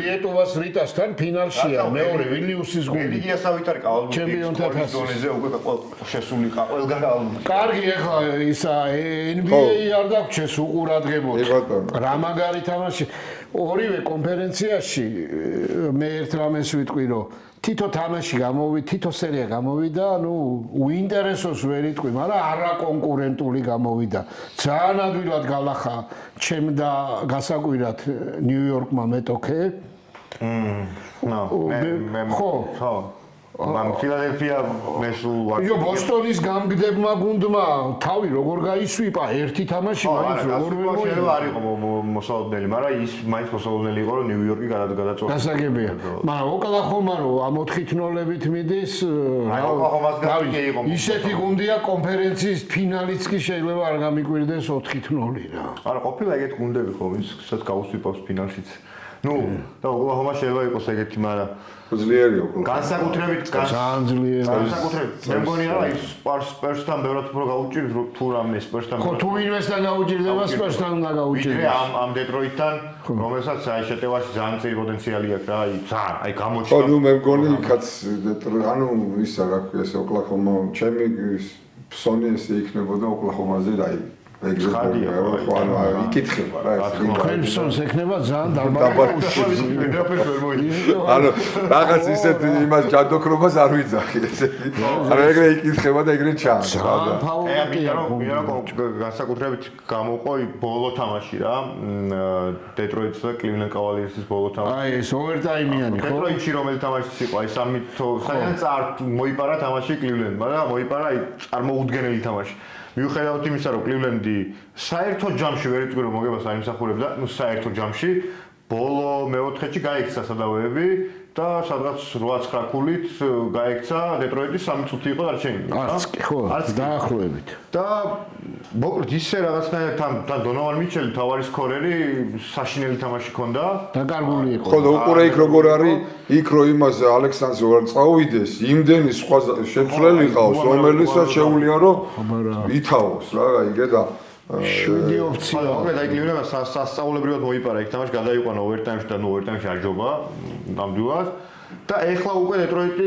ლიეტოვას რიტასთან ფინალშია მეორე ვილიუსის გუნდი იგიასავითარი ჩემპიონთა თასზე უკვე შესული ყველგან კარგი ეხლა ისა NBA არ დაგჩეს უყურადღებოდ რა მაგარი თამაში ორივე კონფერენციაში მე ერთ რამეს ვიტყვი რომ თითო თამაში გამოვიდა, თითო სერია გამოვიდა, ну უინტერესოს ვერ იტყვი, მაგრამ არაკონკურენტული გამოვიდა. ძალიან ადვილად გალახა ჩემ და გასაკვირად ნიუ-იორკმა მეტოქე. ხო. მაგრამ ფილადელფია მესულ ვარ. ბოსტონის გამგდებმა გუნდმა თავი როგორ გაისვიპა ერთი თამაში მაინც როგორ შეიძლება არ იყო მოსალოდნელი, მაგრამ ის მაინც მოსალოდნელი იყო, რომ ნიუ-იორკი გადაწყვეტა. გასაგებია. მაგრამ ოკლაჰომა რომ ამ 4-0-ით მიდის, ისეთი გუნდია კონფერენციის ფინალიც კი შეიძლება არ გამიკვირდეს 4-0 რა. არა, ყოფილა ეგეთ გუნდები ხო, ვისაც გაუსვიფავს ფინალშიც. ნუ, და ოკლაჰომა შეიძლება იყოს ეგეთი, მაგრამ ძლიერია უკვე. განსაკუთრებით ძალიან ძლიერი. განსაკუთრებით მე მგონია რა ის სპერსთან ბევრად უფრო გაუჭირს თუ რამე სპერსთან. ხო, თუ ვინმესთან გაუჭირდება სპერსთან უნდა გაუჭირდეს. ამ დეტროიტთან, რომელსაც აი შეტევაში ძალიან წირი პოტენციალი აქვს რა, აი ძალიან, აი გამოჩნდა. ხო, ნუ მე მგონი იქაც ანუ ისა რა ქვია ეს ოკლაჰომა ჩემი ფსონი ესე იქნებოდა ოკლაჰომაზე და აი ეგრე ხო ანუ იკითხება რა ეს კრემსონს ექნება ძალიან დაბალში. ანუ რაღაც ისეთ იმას ჯადოქრობას არ ვიძახი ესეთი. ანუ ეგრე იკითხება და ეგრე ჩანს. ძალიან ფაულტია. განსაკუთრებით გამოყო ბოლო თამაში რა. დეტროიტს და კლივლენდ კავალიერსის ბოლო თამაში. აი ეს ოვერტაიმიანი ხო? დეტროიტში რომელი თამაშიც იყო, აი 3 საერთოდ არ მოიპარა თამაში კლივლენდმა და მოიპარა აი წარმოუდგენელი თამაში. მიუხედავად იმისა, რომ კლივლენდი საერთო ჯამში ვერ იწვი რომ მოგებას აიმსახურებდა, ნუ საერთო ჯამში ბოლო მეოთხედში გაიქცა სადავეები და სადღაც 8-9 ქულით გაიქცა დეტროიტის 3 წუთი იყო დარჩენილი. არც კი ხო, დაახლოებით. და მოკლედ ისე რაღაცნაირად თან დონოვან მიჩელი თავარი სკორერი საშინელი თამაში ქონდა. დაკარგული იყო. ხო და უყურე იქ როგორ არის, იქ რო იმას ალექსანდრე ვარ წავიდეს, იმდენი სხვა შეცვლელი ყავს, რომელიცაც შეუძლია რომ ითავოს რა, აიგე და 7 ოფცია. მოკლედ აი კლივლენდმა სასწაულებრივად მოიპარა იქ თამაში, გადაიყვანა ოვერტაიმში და ნუ ოვერტაიმში აჯობა ნამდვილად. და ეხლა უკვე დეტროიტი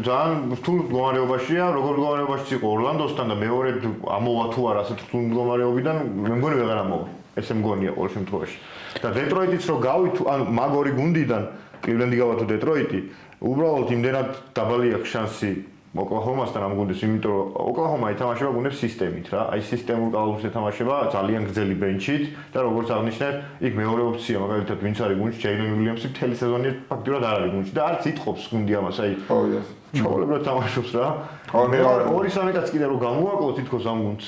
ძალიან რთულ მდგომარეობაშია, როგორ მდგომარეობაში იყო ორლანდოსთან და მეორედ ამოვა თუ არა ასეთ რთულ მდგომარეობიდან, მე მგონი ვეღარ ამოვა. ესე მგონია ყოველ შემთხვევაში. და დეტროიტიც რო გავით, ანუ მაგ ორი გუნდიდან კლივლენდი გავა თუ დეტროიტი, უბრალოდ იმდენად დაბალი აქვს შანსი ოკლაჰომასთან ამ გუნდის, იმიტომ რომ ოკლაჰომა ითამაშება გუნდებს სისტემით რა. აი სისტემურ კალათბურთს ეთამაშება ძალიან გრძელი ბენჩით და როგორც აღნიშნეთ, იქ მეორე ოფცია, მაგალითად, ვინც არის გუნდში, ჯეილენ უილიამსი მთელი სეზონი ფაქტურად არ არის გუნდში და არც იტყობს გუნდი ამას, აი ჩაოლებრად თამაშობს რა. მე 2-3 კაც კიდე რომ გამოვაკლო თითქოს ამ გუნდს.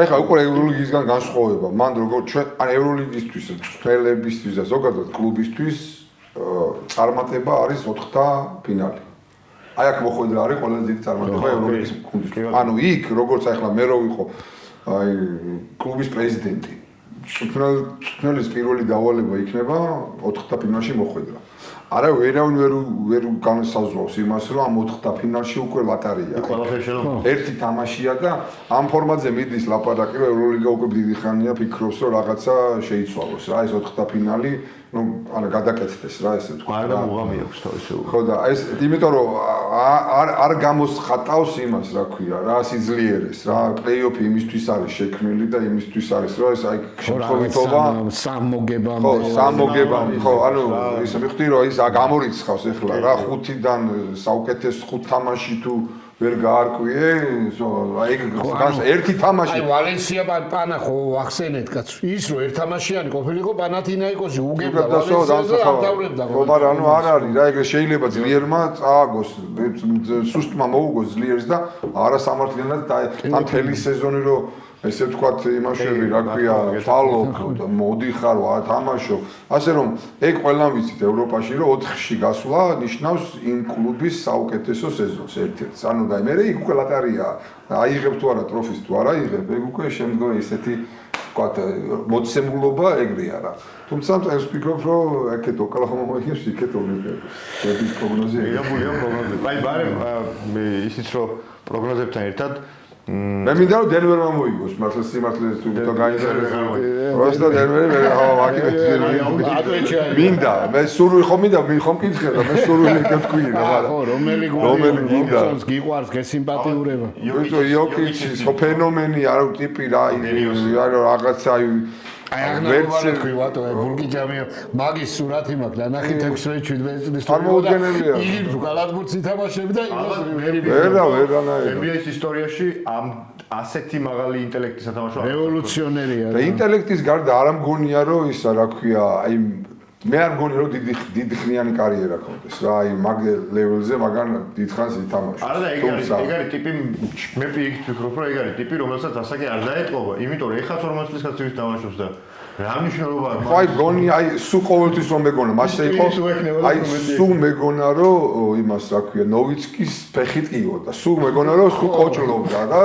ეხლა უკვე ევროლიგისგან განსხვავება. მან როგორ ჩვენ ან ევროლიგისთვის, წვრთნელებისთვის და ზოგადად კლუბისთვის წარმატება არის 4-თა ფინალი. აი აქ მოხვედრა არის ყველაზე დიდი წარმატება ევროლიგის გუნდისთვის. ანუ იქ როგორც ახლა მე რო ვიყო აი კლუბის პრეზიდენტი, წვრთნელის პირველი დავალება იქნება 4-თა ფინალში მოხვედრა. არა ვერავინ ვერ განსაზღვრავს იმას, რომ ამ 4-თა ფინალში უკვე ლატარია. ერთი თამაშია და ამ ფორმატზე მიდის ლაპარაკი, რომ ევროლიგა უკვე დიდი ხანია ფიქრობს, რომ რაღაცა შეიცვალოს რა, ეს 4-თა ფინალი ну, ana გადაკეთდეს რა ესე თქვა. არა მუღამი აქვს თავისუფლად. ხო და ეს იმიტომ რომ არ გამოსხატავს იმას, რა ქვია, რა სიძლიერეს, რა პლეიოფი იმისთვის არის შექმნილი და იმისთვის არის, რომ ეს აი შემთხვევითობა სამოგებამდე. ხო, სამოგებამდე. ხო, ანუ ის მიხდი რომ ის გამორიცხავს ახლა რა 5-დან საუკეთესო 5 თამაში თუ ვერ გაარკვიე, აი ერთი თამაში. აი ვალენსია პანა ხო ახსენეთ კაც. ის რო ერთ თამაშიანი ყოფილიყო პანათინაიკოსი უგებდა ვალენსიაზე ამთავრებდა. ხო, მაგრამ ანუ არ არის რა, ეგრე შეიძლება ძლიერმა წააგოს, სუსტმა მოუგოს ძლიერს და არასამართლიანად და ამ თელი სეზონი რო ესე ვთქვათ იმაშები, რა ქვია, ფალო, მოდიხარ, თამაშო. ასე რომ ეგ ყველამ ვიცით ევროპაში რომ 4-ში გასვლა ნიშნავს იმ კლუბის საუკეთესო სეზონს ერთ-ერთს. ანუ და მე იქ უკვე ლატარია. აიღებ თუ არა ტროფის თუ არა აიღებ, ეგ უკვე შემდგომ ისეთი ვთქვათ მოცემულობა ეგრეა რა. თუმცა ეს ვფიქრობ რომ აქეთ ოკლაჰომა მოიგებს იქეთ ოლიმპიადას. ეს პროგნოზია. მიღებულია პროგნოზები. აი ბარემ მე ისიც რომ პროგნოზებთან ერთად მე მინდა რომ დენვერმა მოიგოს, მართლა სიმართლეს თუ გაინტერესებს. просто დენვერი მე მინდა, მე სურვილი ხომ მინდა, ხომ კითხე და მე სურვილი გეთქვი რა. ხო, რომელი გუნდს გიყვარს გესიმპათიურება. იოკიჩის ფენომენი არ ტიპი რა, არა რაღაცა აი აღნიშნული ქვიواتო ბურგიჯამია მაგის სურათი მაქვს და ნახეთ 6-7 წლის წარმოუდგენელია. იგი თუ კალათბურთს ითამაშები და იმას ვერანაირად. NBA-ის ისტორიაში ამ ასეთი მაღალი ინტელექტის ათამაშო რევოლუციონერია. და ინტელექტის გარდა არ ამგონია რომ ისა რა ქვია, აი მე არ მგონი რომ დიდი ხნიანი კარიერა ქონდეს რა აი მაგ ლეველზე მაგან დიდხანს ითამაშოს. არა და ეგ არის ტიპი მე პირიქით ვფიქრობ რომ ეგ არის ტიპი რომელსაც ასაკი არ დაეტყობა, იმიტომ რომ ეხლა 40 წლის კაცი თამაშობს და რა მნიშვნელობა აქვს? აი გონი აი სულ ყოველთვის რომ მეგონა, მასე იყო აი სულ მეგონა რომ იმას რა ქვია ნოვიცკის ფეხით კიო და სულ მეგონა რომ სულ კოჭლობდა და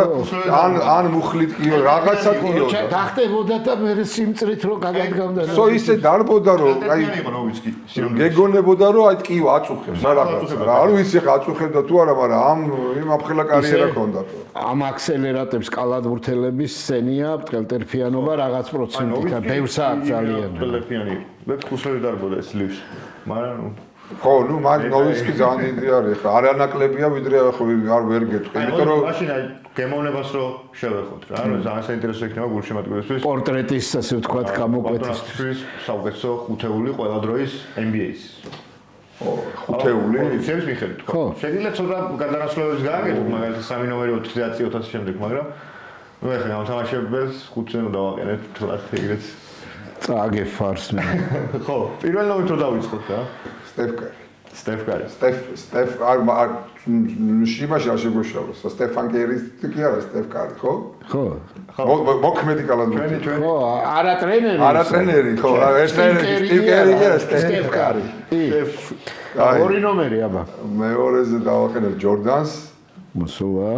ან მუხლით კიო რაღაცა კიო და დახტებოდა და მე სიმწრით რომ გაგადგამდა. სო ისე დარბოდა რომ აი ნოვიცკი გეგონებოდა რომ აი კიო აწუხებს რა რაღაცა რა არ ვიცი ხა აწუხებდა თუ არა მაგრამ იმ აფხელა კარიერა ქონდა. ამ აქსელერატებს კალათბურთელების სცენია, ტელტერფიანობა რაღაც პროცენტით და ბევრსა ძალიან. ტელტერფიანი. მე ხუსლები დარბოდა ეს ლივს. მაგრამ ხო, ნუ მაგ ნოვიცკი ძალიან დიდი არის ხა. არანაკლებია ვიდრე არ ვერ გეტყვი. იმიტომ რომ მაშინ აი გემოვნებას რო შევეხოთ რა, რომ ძალიან საინტერესო იქნება გულშემატკივრისთვის. პორტრეტის ასე ვთქვათ გამოკვეთისთვის საუკეთესო ხუთეული ყველა დროის NBA-ის. ხუთეული ჩემს მიხედვით ხო. შეიძლება ცოტა გადანაცვლებებს გააკეთოთ, მაგალითად 3 ნომერი 40000 შემდეგ, მაგრამ ნუ ეხლა ამ თამაშებს 5-ზე უნდა დავაყენეთ თლათ ეგრეც. წააგე ფარს მე. ხო, პირველ ნომერს რო დავიწყოთ რა. სტეფ კარი არ იმაში არ შეგვეშალოს. სტეფან კერის კი არა სტეფ კარი, ხო? ხო. მოქმედი კალათბურთელი. ხო, არა ტრენერი. არა ტრენერი, ხო, ეს ტრენერი სტეფ კერი და სტეფ კარი. ორი ნომერი აბა. მეორეზე დავაყენებ ჯორდანს. მოსულა.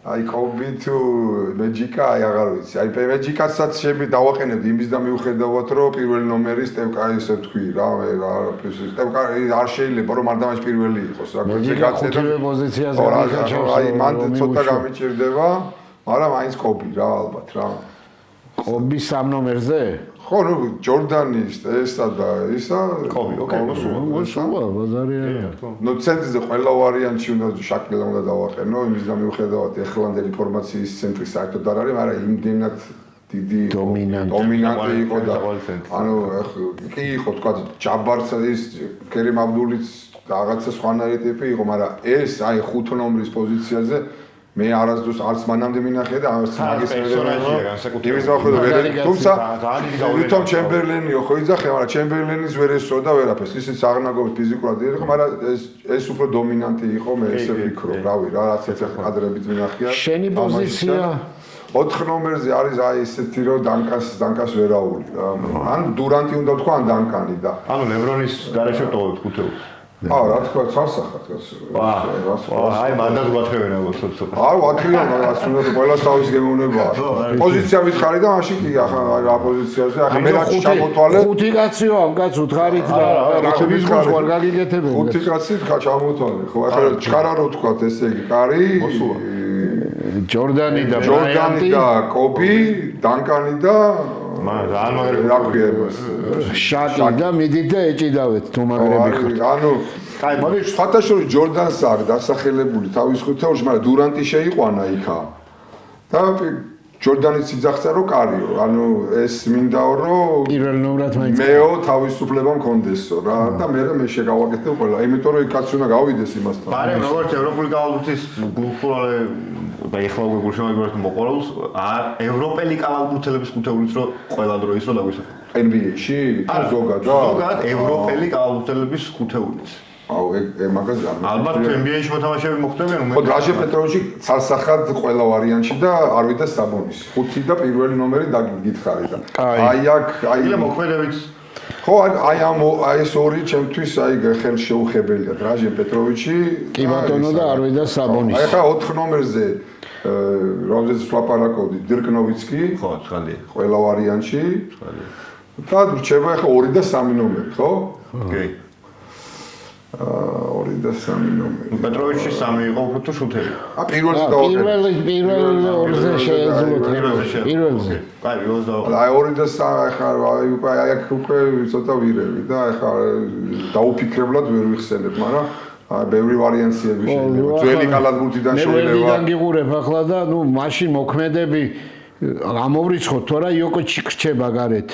აი კობი თუ მეჯიკა აი აღარ ვიცი. აი მეჯიკასაც შეიძლება დავაყენებ იმის და მიუხედავად რომ პირველი ნომერი სტეფ კარი ესე ვთქვი რა, სტეფ კარი არ შეიძლება რომ არ დამაჟ პირველი იყოს რა. მეჯიკა ხუთივე პოზიციაზე გაიჩნდა. აი მან ცოტა გამიჭირდება, მაგრამ აინც კობი რა ალბათ რა. კობი 3 ნომერზე? ხო, ნუ ჯორდანის ესა და ისა კობი, მოსულა ბაზარია. ნუ ცენტრზე ყველა ვარიანტი უნდა შაკილა უნდა დავაყენო, იმის და მიუხედავად ეხლანდელი ფორმაციის ცენტრი საერთოდ არ არის, მაგრამ იმდენად დიდი დომინანტი იყო და ანუ კი იყო თქვა ჯაბარც ის კერიმ აბდულიც რაღაცა სხვანაირი ტიპი იყო, მაგრამ ეს აი 5 ნომრის პოზიციაზე მე არასდროს არც მანამდე მინახე და ამას მაგის პერსონაჟია განსაკუთრებით. იმის ნახოთ ვერ თუმცა თვითონ ჩემბერლენიო ხო იძახე, მაგრამ ჩემბერლენის ვერ ესწრო და ვერაფერს. ისიც აღნაგობით ფიზიკურად იყო, მაგრამ ეს უფრო დომინანტი იყო, მე ესე ვფიქრობ, რავი რა, რაც ეს კადრებით მინახია. შენი პოზიცია 4 ნომერზე არის აი ესეთი რომ დანკას ვერაული რა. ან დურანტი უნდა თქვა ან დანკანი და ანუ ლებრონის გარეშე ტოვებთ ხუთეულს. რა თქვა ცალსახად კაცო. აი მანდაც გვათხევენ ალბათ ცოტა. არ ვათრიალ რაღაც უნდა ყველა თავის გემოვნებაა. პოზიცია ვითხარი და მაშინ კი ახლა რა პოზიციაზე ახლა მე რაც ჩამოთვალე. 5 კაციო ამ კაც უთხარით და რაგბის გულს ვარ გაგიგეთებენ. 5 კაცი ჩამოთვალე. ხო ახლა ჩქარა რო თქვათ ესე იგი კარი. ჯორდანი და კობი, დანკანი და რა ქვია ეს შაკი და მიდით და ეჭიდავეთ თუ მაგრები ხართ. ანუ აი მაგის ფათაშორი ჯორდანს არის დასახელებული თავის ხუთეულში, მაგრამ დურანტი შეიყვანა იქა. და ჯორდანის იძახცა რომ კარიო, ანუ ეს მინდაო რომ პირველ ნომრად მაინც მეო თავისუფლება მქონდესო რა და მე შეგავაკეთებ ყველა. იმიტომ რომ იქაც უნდა გავიდეს იმასთან. მაგრამ როგორც ევროპული კალათბურთის გულხურვალე და ეხლა უკვე გულშემატკივრებს მოყოლავს, ევროპელი კალათბურთელების ხუთეულიც რო ყველა დროის რო დაგვისახა. NBA-ში თუ ზოგადად ევროპელი კალათბურთელების ხუთეულიც. აუ ეგ მაგაზე არ ალბათ NBA-ში მოთამაშეები მოხდებიან ხო დრაჟე პეტროვიჩი ცალსახად ყველა ვარიანტში და არ ვიდა საბონის 5 და პირველი ნომერი დაგიგითხარი და აი აქ აი მოქმედებით ხო აი ეს ორი ჩემთვის აი ხელშეუხებელია დრაჟე პეტროვიჩი კი ბატონო და არ ვიდა საბონის აი ხა 4 ნომერზე რომელზეც ვლაპარაკობდი დირკ ნოვიცკი ხო ცხადია ყველა ვარიანტში და რჩება ხა 2 და 3 ნომერი ხო კი 2 და 3 ნომერი. პეტროვიჩი 3 იყო უფრო თუ შუთები. პირველზე დავაყენე. პირველ ორზე შეეძლოთ. პირველზე. კაი, პირველზე დავაყენე. აი 2 და 3 ხა აი უკვე აი აქ უკვე ცოტა ვირები და ახლა დაუფიქრებლად ვერ ვიხსენებ, მაგრამ აი ბევრი ვარიანციები შეიძლება. ძველი კალათბურთიდან შეიძლება. მე ვერდიდან გიყურებ ახლა და ნუ მაშინ მოქმედები ამოვრიცხოთ თუ არა იოკოჩი რჩება გარეთ.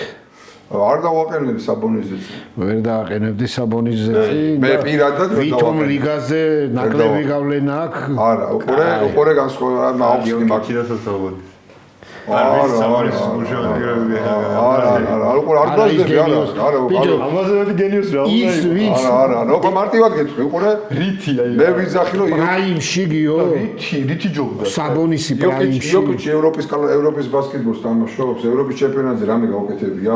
არ დავაყენებ საბონიზეც. ვერ დააყენებდი საბონიზეც. მე პირადად ვერ დავაყენებ. ვითომ ლიგაზე ნაკლები გავლენა აქვს? არა, უყურე განსხვავება აქვს მაგიდასაც საბონიზ. ამაზე მეტი გენიოსი რა უნდა ის არა მარტივად გეტყვი უყურე რითი აი მე ვიზახი რომ პრაიმში გიო რითი ჯობდა საბონისი პრაიმში იოკიჩი ევროპის ბასკეტბოლს თამაშობს ევროპის ჩემპიონატზე რამე გაუკეთებია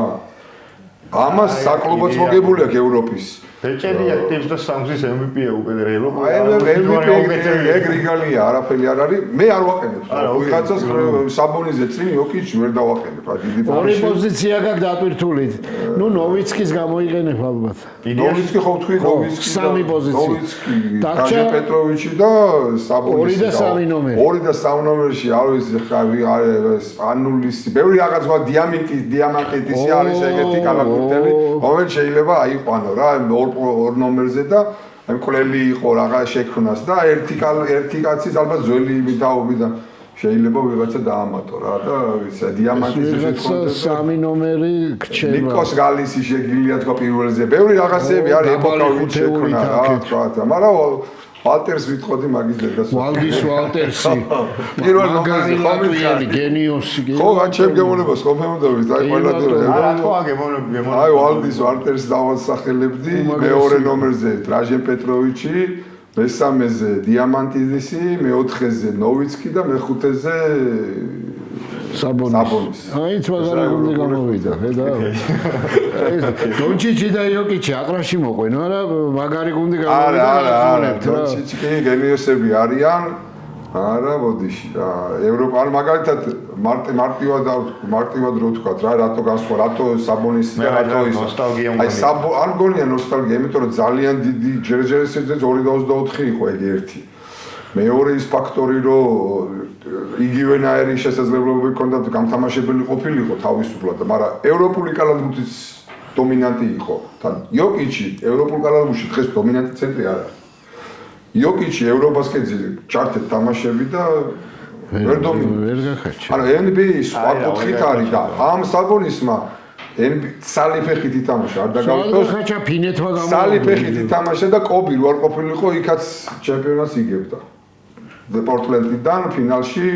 ამას საკლუბოც მოგებული აქვს ევროპის ბეჭედია ტიპს და სამგზის MVP-ია უკვე რეალო ეგ რიგალია არაფერი არ არის მე არ ვაყენებ ვიღაცას საბონიზე წინ იოკიჩი ვერ დავაყენებ დიდი ორი პოზიცია გაქვს დატვირთული ნუ ნოვიცკის გამოიყენებ ალბათ ნოვიცკი ხო თქვი ნოვიცკი სამი პოზიცია დარჩა პეტროვიჩი და საბონისი 2 და 3 ნომერი 2 და 3 ნომერში არ ვიცი ხა ანულისი ბევრი რაღაცა დიამანტიტისი არის ეგეთი კალაკურტელი რომელიც შეიძლება აიყვანო რა ორ ნომერზე და მკვლელი იყო რაღა შექმნას და ერთი კაცის ალბათ ძველი მითაობი და შეიძლება ვიღაცა დაამატო რა და ვიცი დიამანტის შექმნა 3 ნომერი გრჩება ნიკოს გალისი შეგილია თქვა პირველზე ბევრი რაღაცები არის ეპოქა შექმნა რა თქვა მაგრამ ვალტერს ვიტყოდი მაგის დედას ვალდის ვალტერსი პირველ ნომერზე ხომი გენიოსი ხო ჩემ გემოვნებას ხომემდები და ყველა არა თქვა გემოვნები აი ვალდის ვალტერს დავასახელებდი მეორე ნომერზე ტრაჟენ პეტროვიჩი მესამეზე დიამანტიზისი მეოთხეზე ნოვიცკი და მეხუთეზე საბონის აი მაგარი გუნდი გამოვიდა ხედა დონჩიჩი და იოკიჩი აყრაში მოყვენ არა მაგარი გუნდი გამოვიდა არა დონჩიჩი კი გენიოსები არიან არა ბოდიში რა ევროპა არ მაგალითად მარტივად რო თქვა რა რატო განსხვავდა რატო საბონისი და რატო ის აი არ გონია ნოსტალგია იმიტომ რომ ძალიან დიდი ჯერჯერესეძე 2.24 იყო ეგ ერთი მეორე ის ფაქტორი რომ იგივენაირი შესაძლებლობები ჰქონდა გამთამაშებელი ყოფილიყო თავისუფლად მაგრამ ევროპული კალათბურთის დომინანტი იყო თან იოკიჩი ევროპულ კალათბურთში დღეს დომინანტი ცენტრი არ არის იოკიჩი ევრობასკეტზე ჩარტეთ თამაშები და ვერ გახარჩა ანუ NBA-ის სხვა კუთხით არის და ამ საბონისმა სალიფეხით ითამაშა არ დაგავიწყოს ხაჩა ფინეთმა გამოვიდა სალიფეხით ითამაშა და კობი რო არ ყოფილიყო იქაც ჩემპიონატს იგებდა პორტლენდიდან ფინალში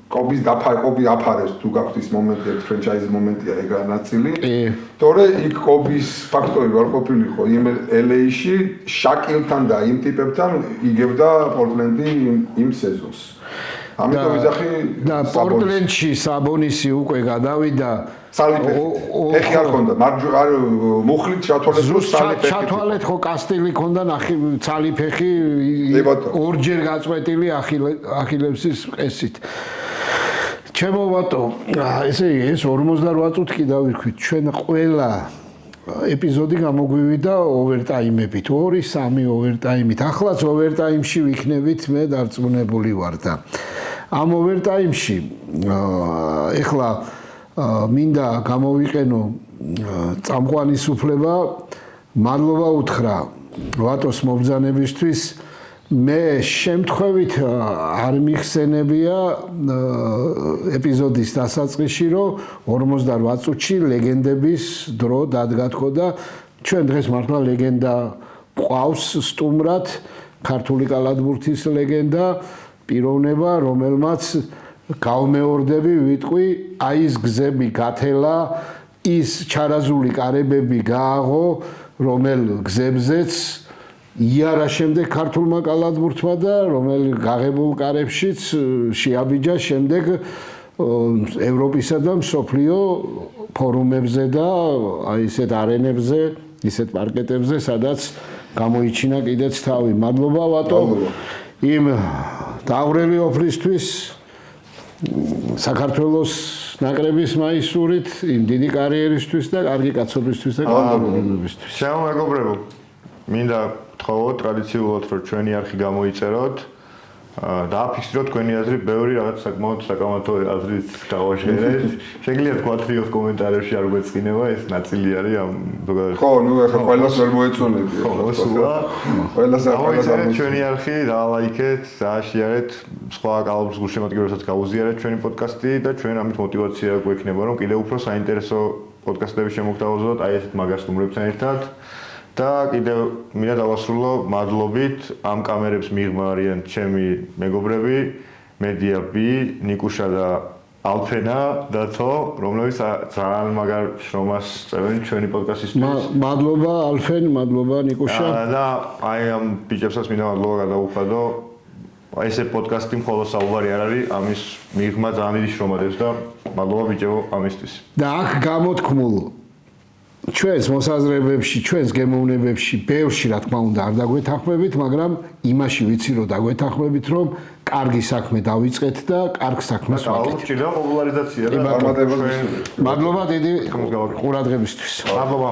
კობის კობი აფარეს თუ გაქვთ ის მომენტი ფრენჩაიზის მომენტია ეგ ნაწილი თორე იქ კობის ფაქტორი არ ყოფილიყო იმ LA-ში შაკილთან და იმ ტიპებთან იგებდა პორტლენდი იმ სეზონს ამიტომ ვიზახი და პორტლენდში საბონისი უკვე გადავიდა სალიფეხი არ ქონდა არ მუხლით ჩათვალეს სალიფეხი ჩათვალეთ ხო კასტილი ქონდა სალიფეხი ორჯერ გაწყვეტილი ახილევსის ყესით ჩემო ბატო ესე ეს 48 წუთი დავირქვით ჩვენ ყველა ეპიზოდი გამოგვივიდა ოვერტაიმებით 2-3 ოვერტაიმით ახლაც ოვერტაიმში ვიქნებით მე დარწმუნებული ვარ და ამ ოვერტაიმში ეხლა მინდა გამოვიყენო წამყვანის უფლება მადლობა უთხრა ვატოს მობრძანებისთვის მე შემთხვევით არ მიხსენებია ეპიზოდის დასაწყისში რომ 48 წუთში ლეგენდების დრო დადგა თქო და ჩვენ დღეს მართლა ლეგენდა ყავს სტუმრად ქართული კალათბურთის ლეგენდა პიროვნება რომელმაც გავმეორდები ვიტყვი აი ეს გზები გათელა ის ჩარაზული კარებები გააღო რომელ გზებზეც იარა შემდეგ ქართულმა კალათბურთმა და რომელ გაღებულ კარებშიც შეაბიჯა შემდეგ ევროპისა და მსოფლიო ფორუმებზე და აი ესეთ არენებზე, ისეთ პარკეტებზე, სადაც გამოიჩინა კიდეც თავი. მადლობა ვატო იმ დავრელი ოფლისთვის საქართველოს ნაკრების მაისურით, იმ დიდი კარიერისთვის და კარგი კაცობისთვის და კალათბურთისთვის. შემომეგობრებო, მინდა გთხოვოთ ტრადიციულად რომ ჩვენი არხი გამოიწეროთ. დააფიქსიროთ თქვენი აზრი, ბევრი რაღაც საკმაოდ საკამათო აზრით დავაშერეთ. შეგიძლიათ თქვათ რიოს კომენტარებში არ გვეწყინება, ეს ნაწილი არის ამ ზოგადად. ხო, ნუ ახლა ყველას ვერ მოეწონები. ყველას ჩვენი არხი დაალაიქეთ, დააშიარეთ, სხვა კალათბურთის გულშემატკივრებსაც გაუზიარეთ ჩვენი პოდკასტი და ჩვენ ამით мотиваცია გვექნება, რომ კიდევ უფრო საინტერესო პოდკასტები შემოგთავაზოთ აი ესეთ მაგარ სტუმრებთან ერთად. და კიდევ მინდა დავასრულო მადლობით ამ კამერებს მიღმა არიან ჩემი მეგობრები მედია ბი, ნიკუშა და ალფენა და თო, რომლებიც ძალიან მაგარ შრომას წევენ ჩვენი პოდკასტისთვის. მადლობა ალფენ, მადლობა ნიკუშა. და აი ამ ბიჭებსაც მინდა მადლობა გადავუხადო. ესე პოდკასტი მხოლოდ საუბარი არ არის, ამის მიღმა ძალიან დიდი შრომა დევს და მადლობა ბიჭებო ამისთვის. და აქ გამოთქმულ ჩვენს მოსაზრებებში, ჩვენს გემოვნებებში, ბევრში რა თქმა უნდა არ დაგვეთანხმებით, მაგრამ იმაში ვიცი რომ დაგვეთანხმებით, რომ კარგი საქმე დავიწყეთ და კარგ საქმეს ვაკეთებთ. ჭირდება პოპულარიზაცია და წარმატებას. მადლობა დიდი ყურადღებისთვის. მადლობა.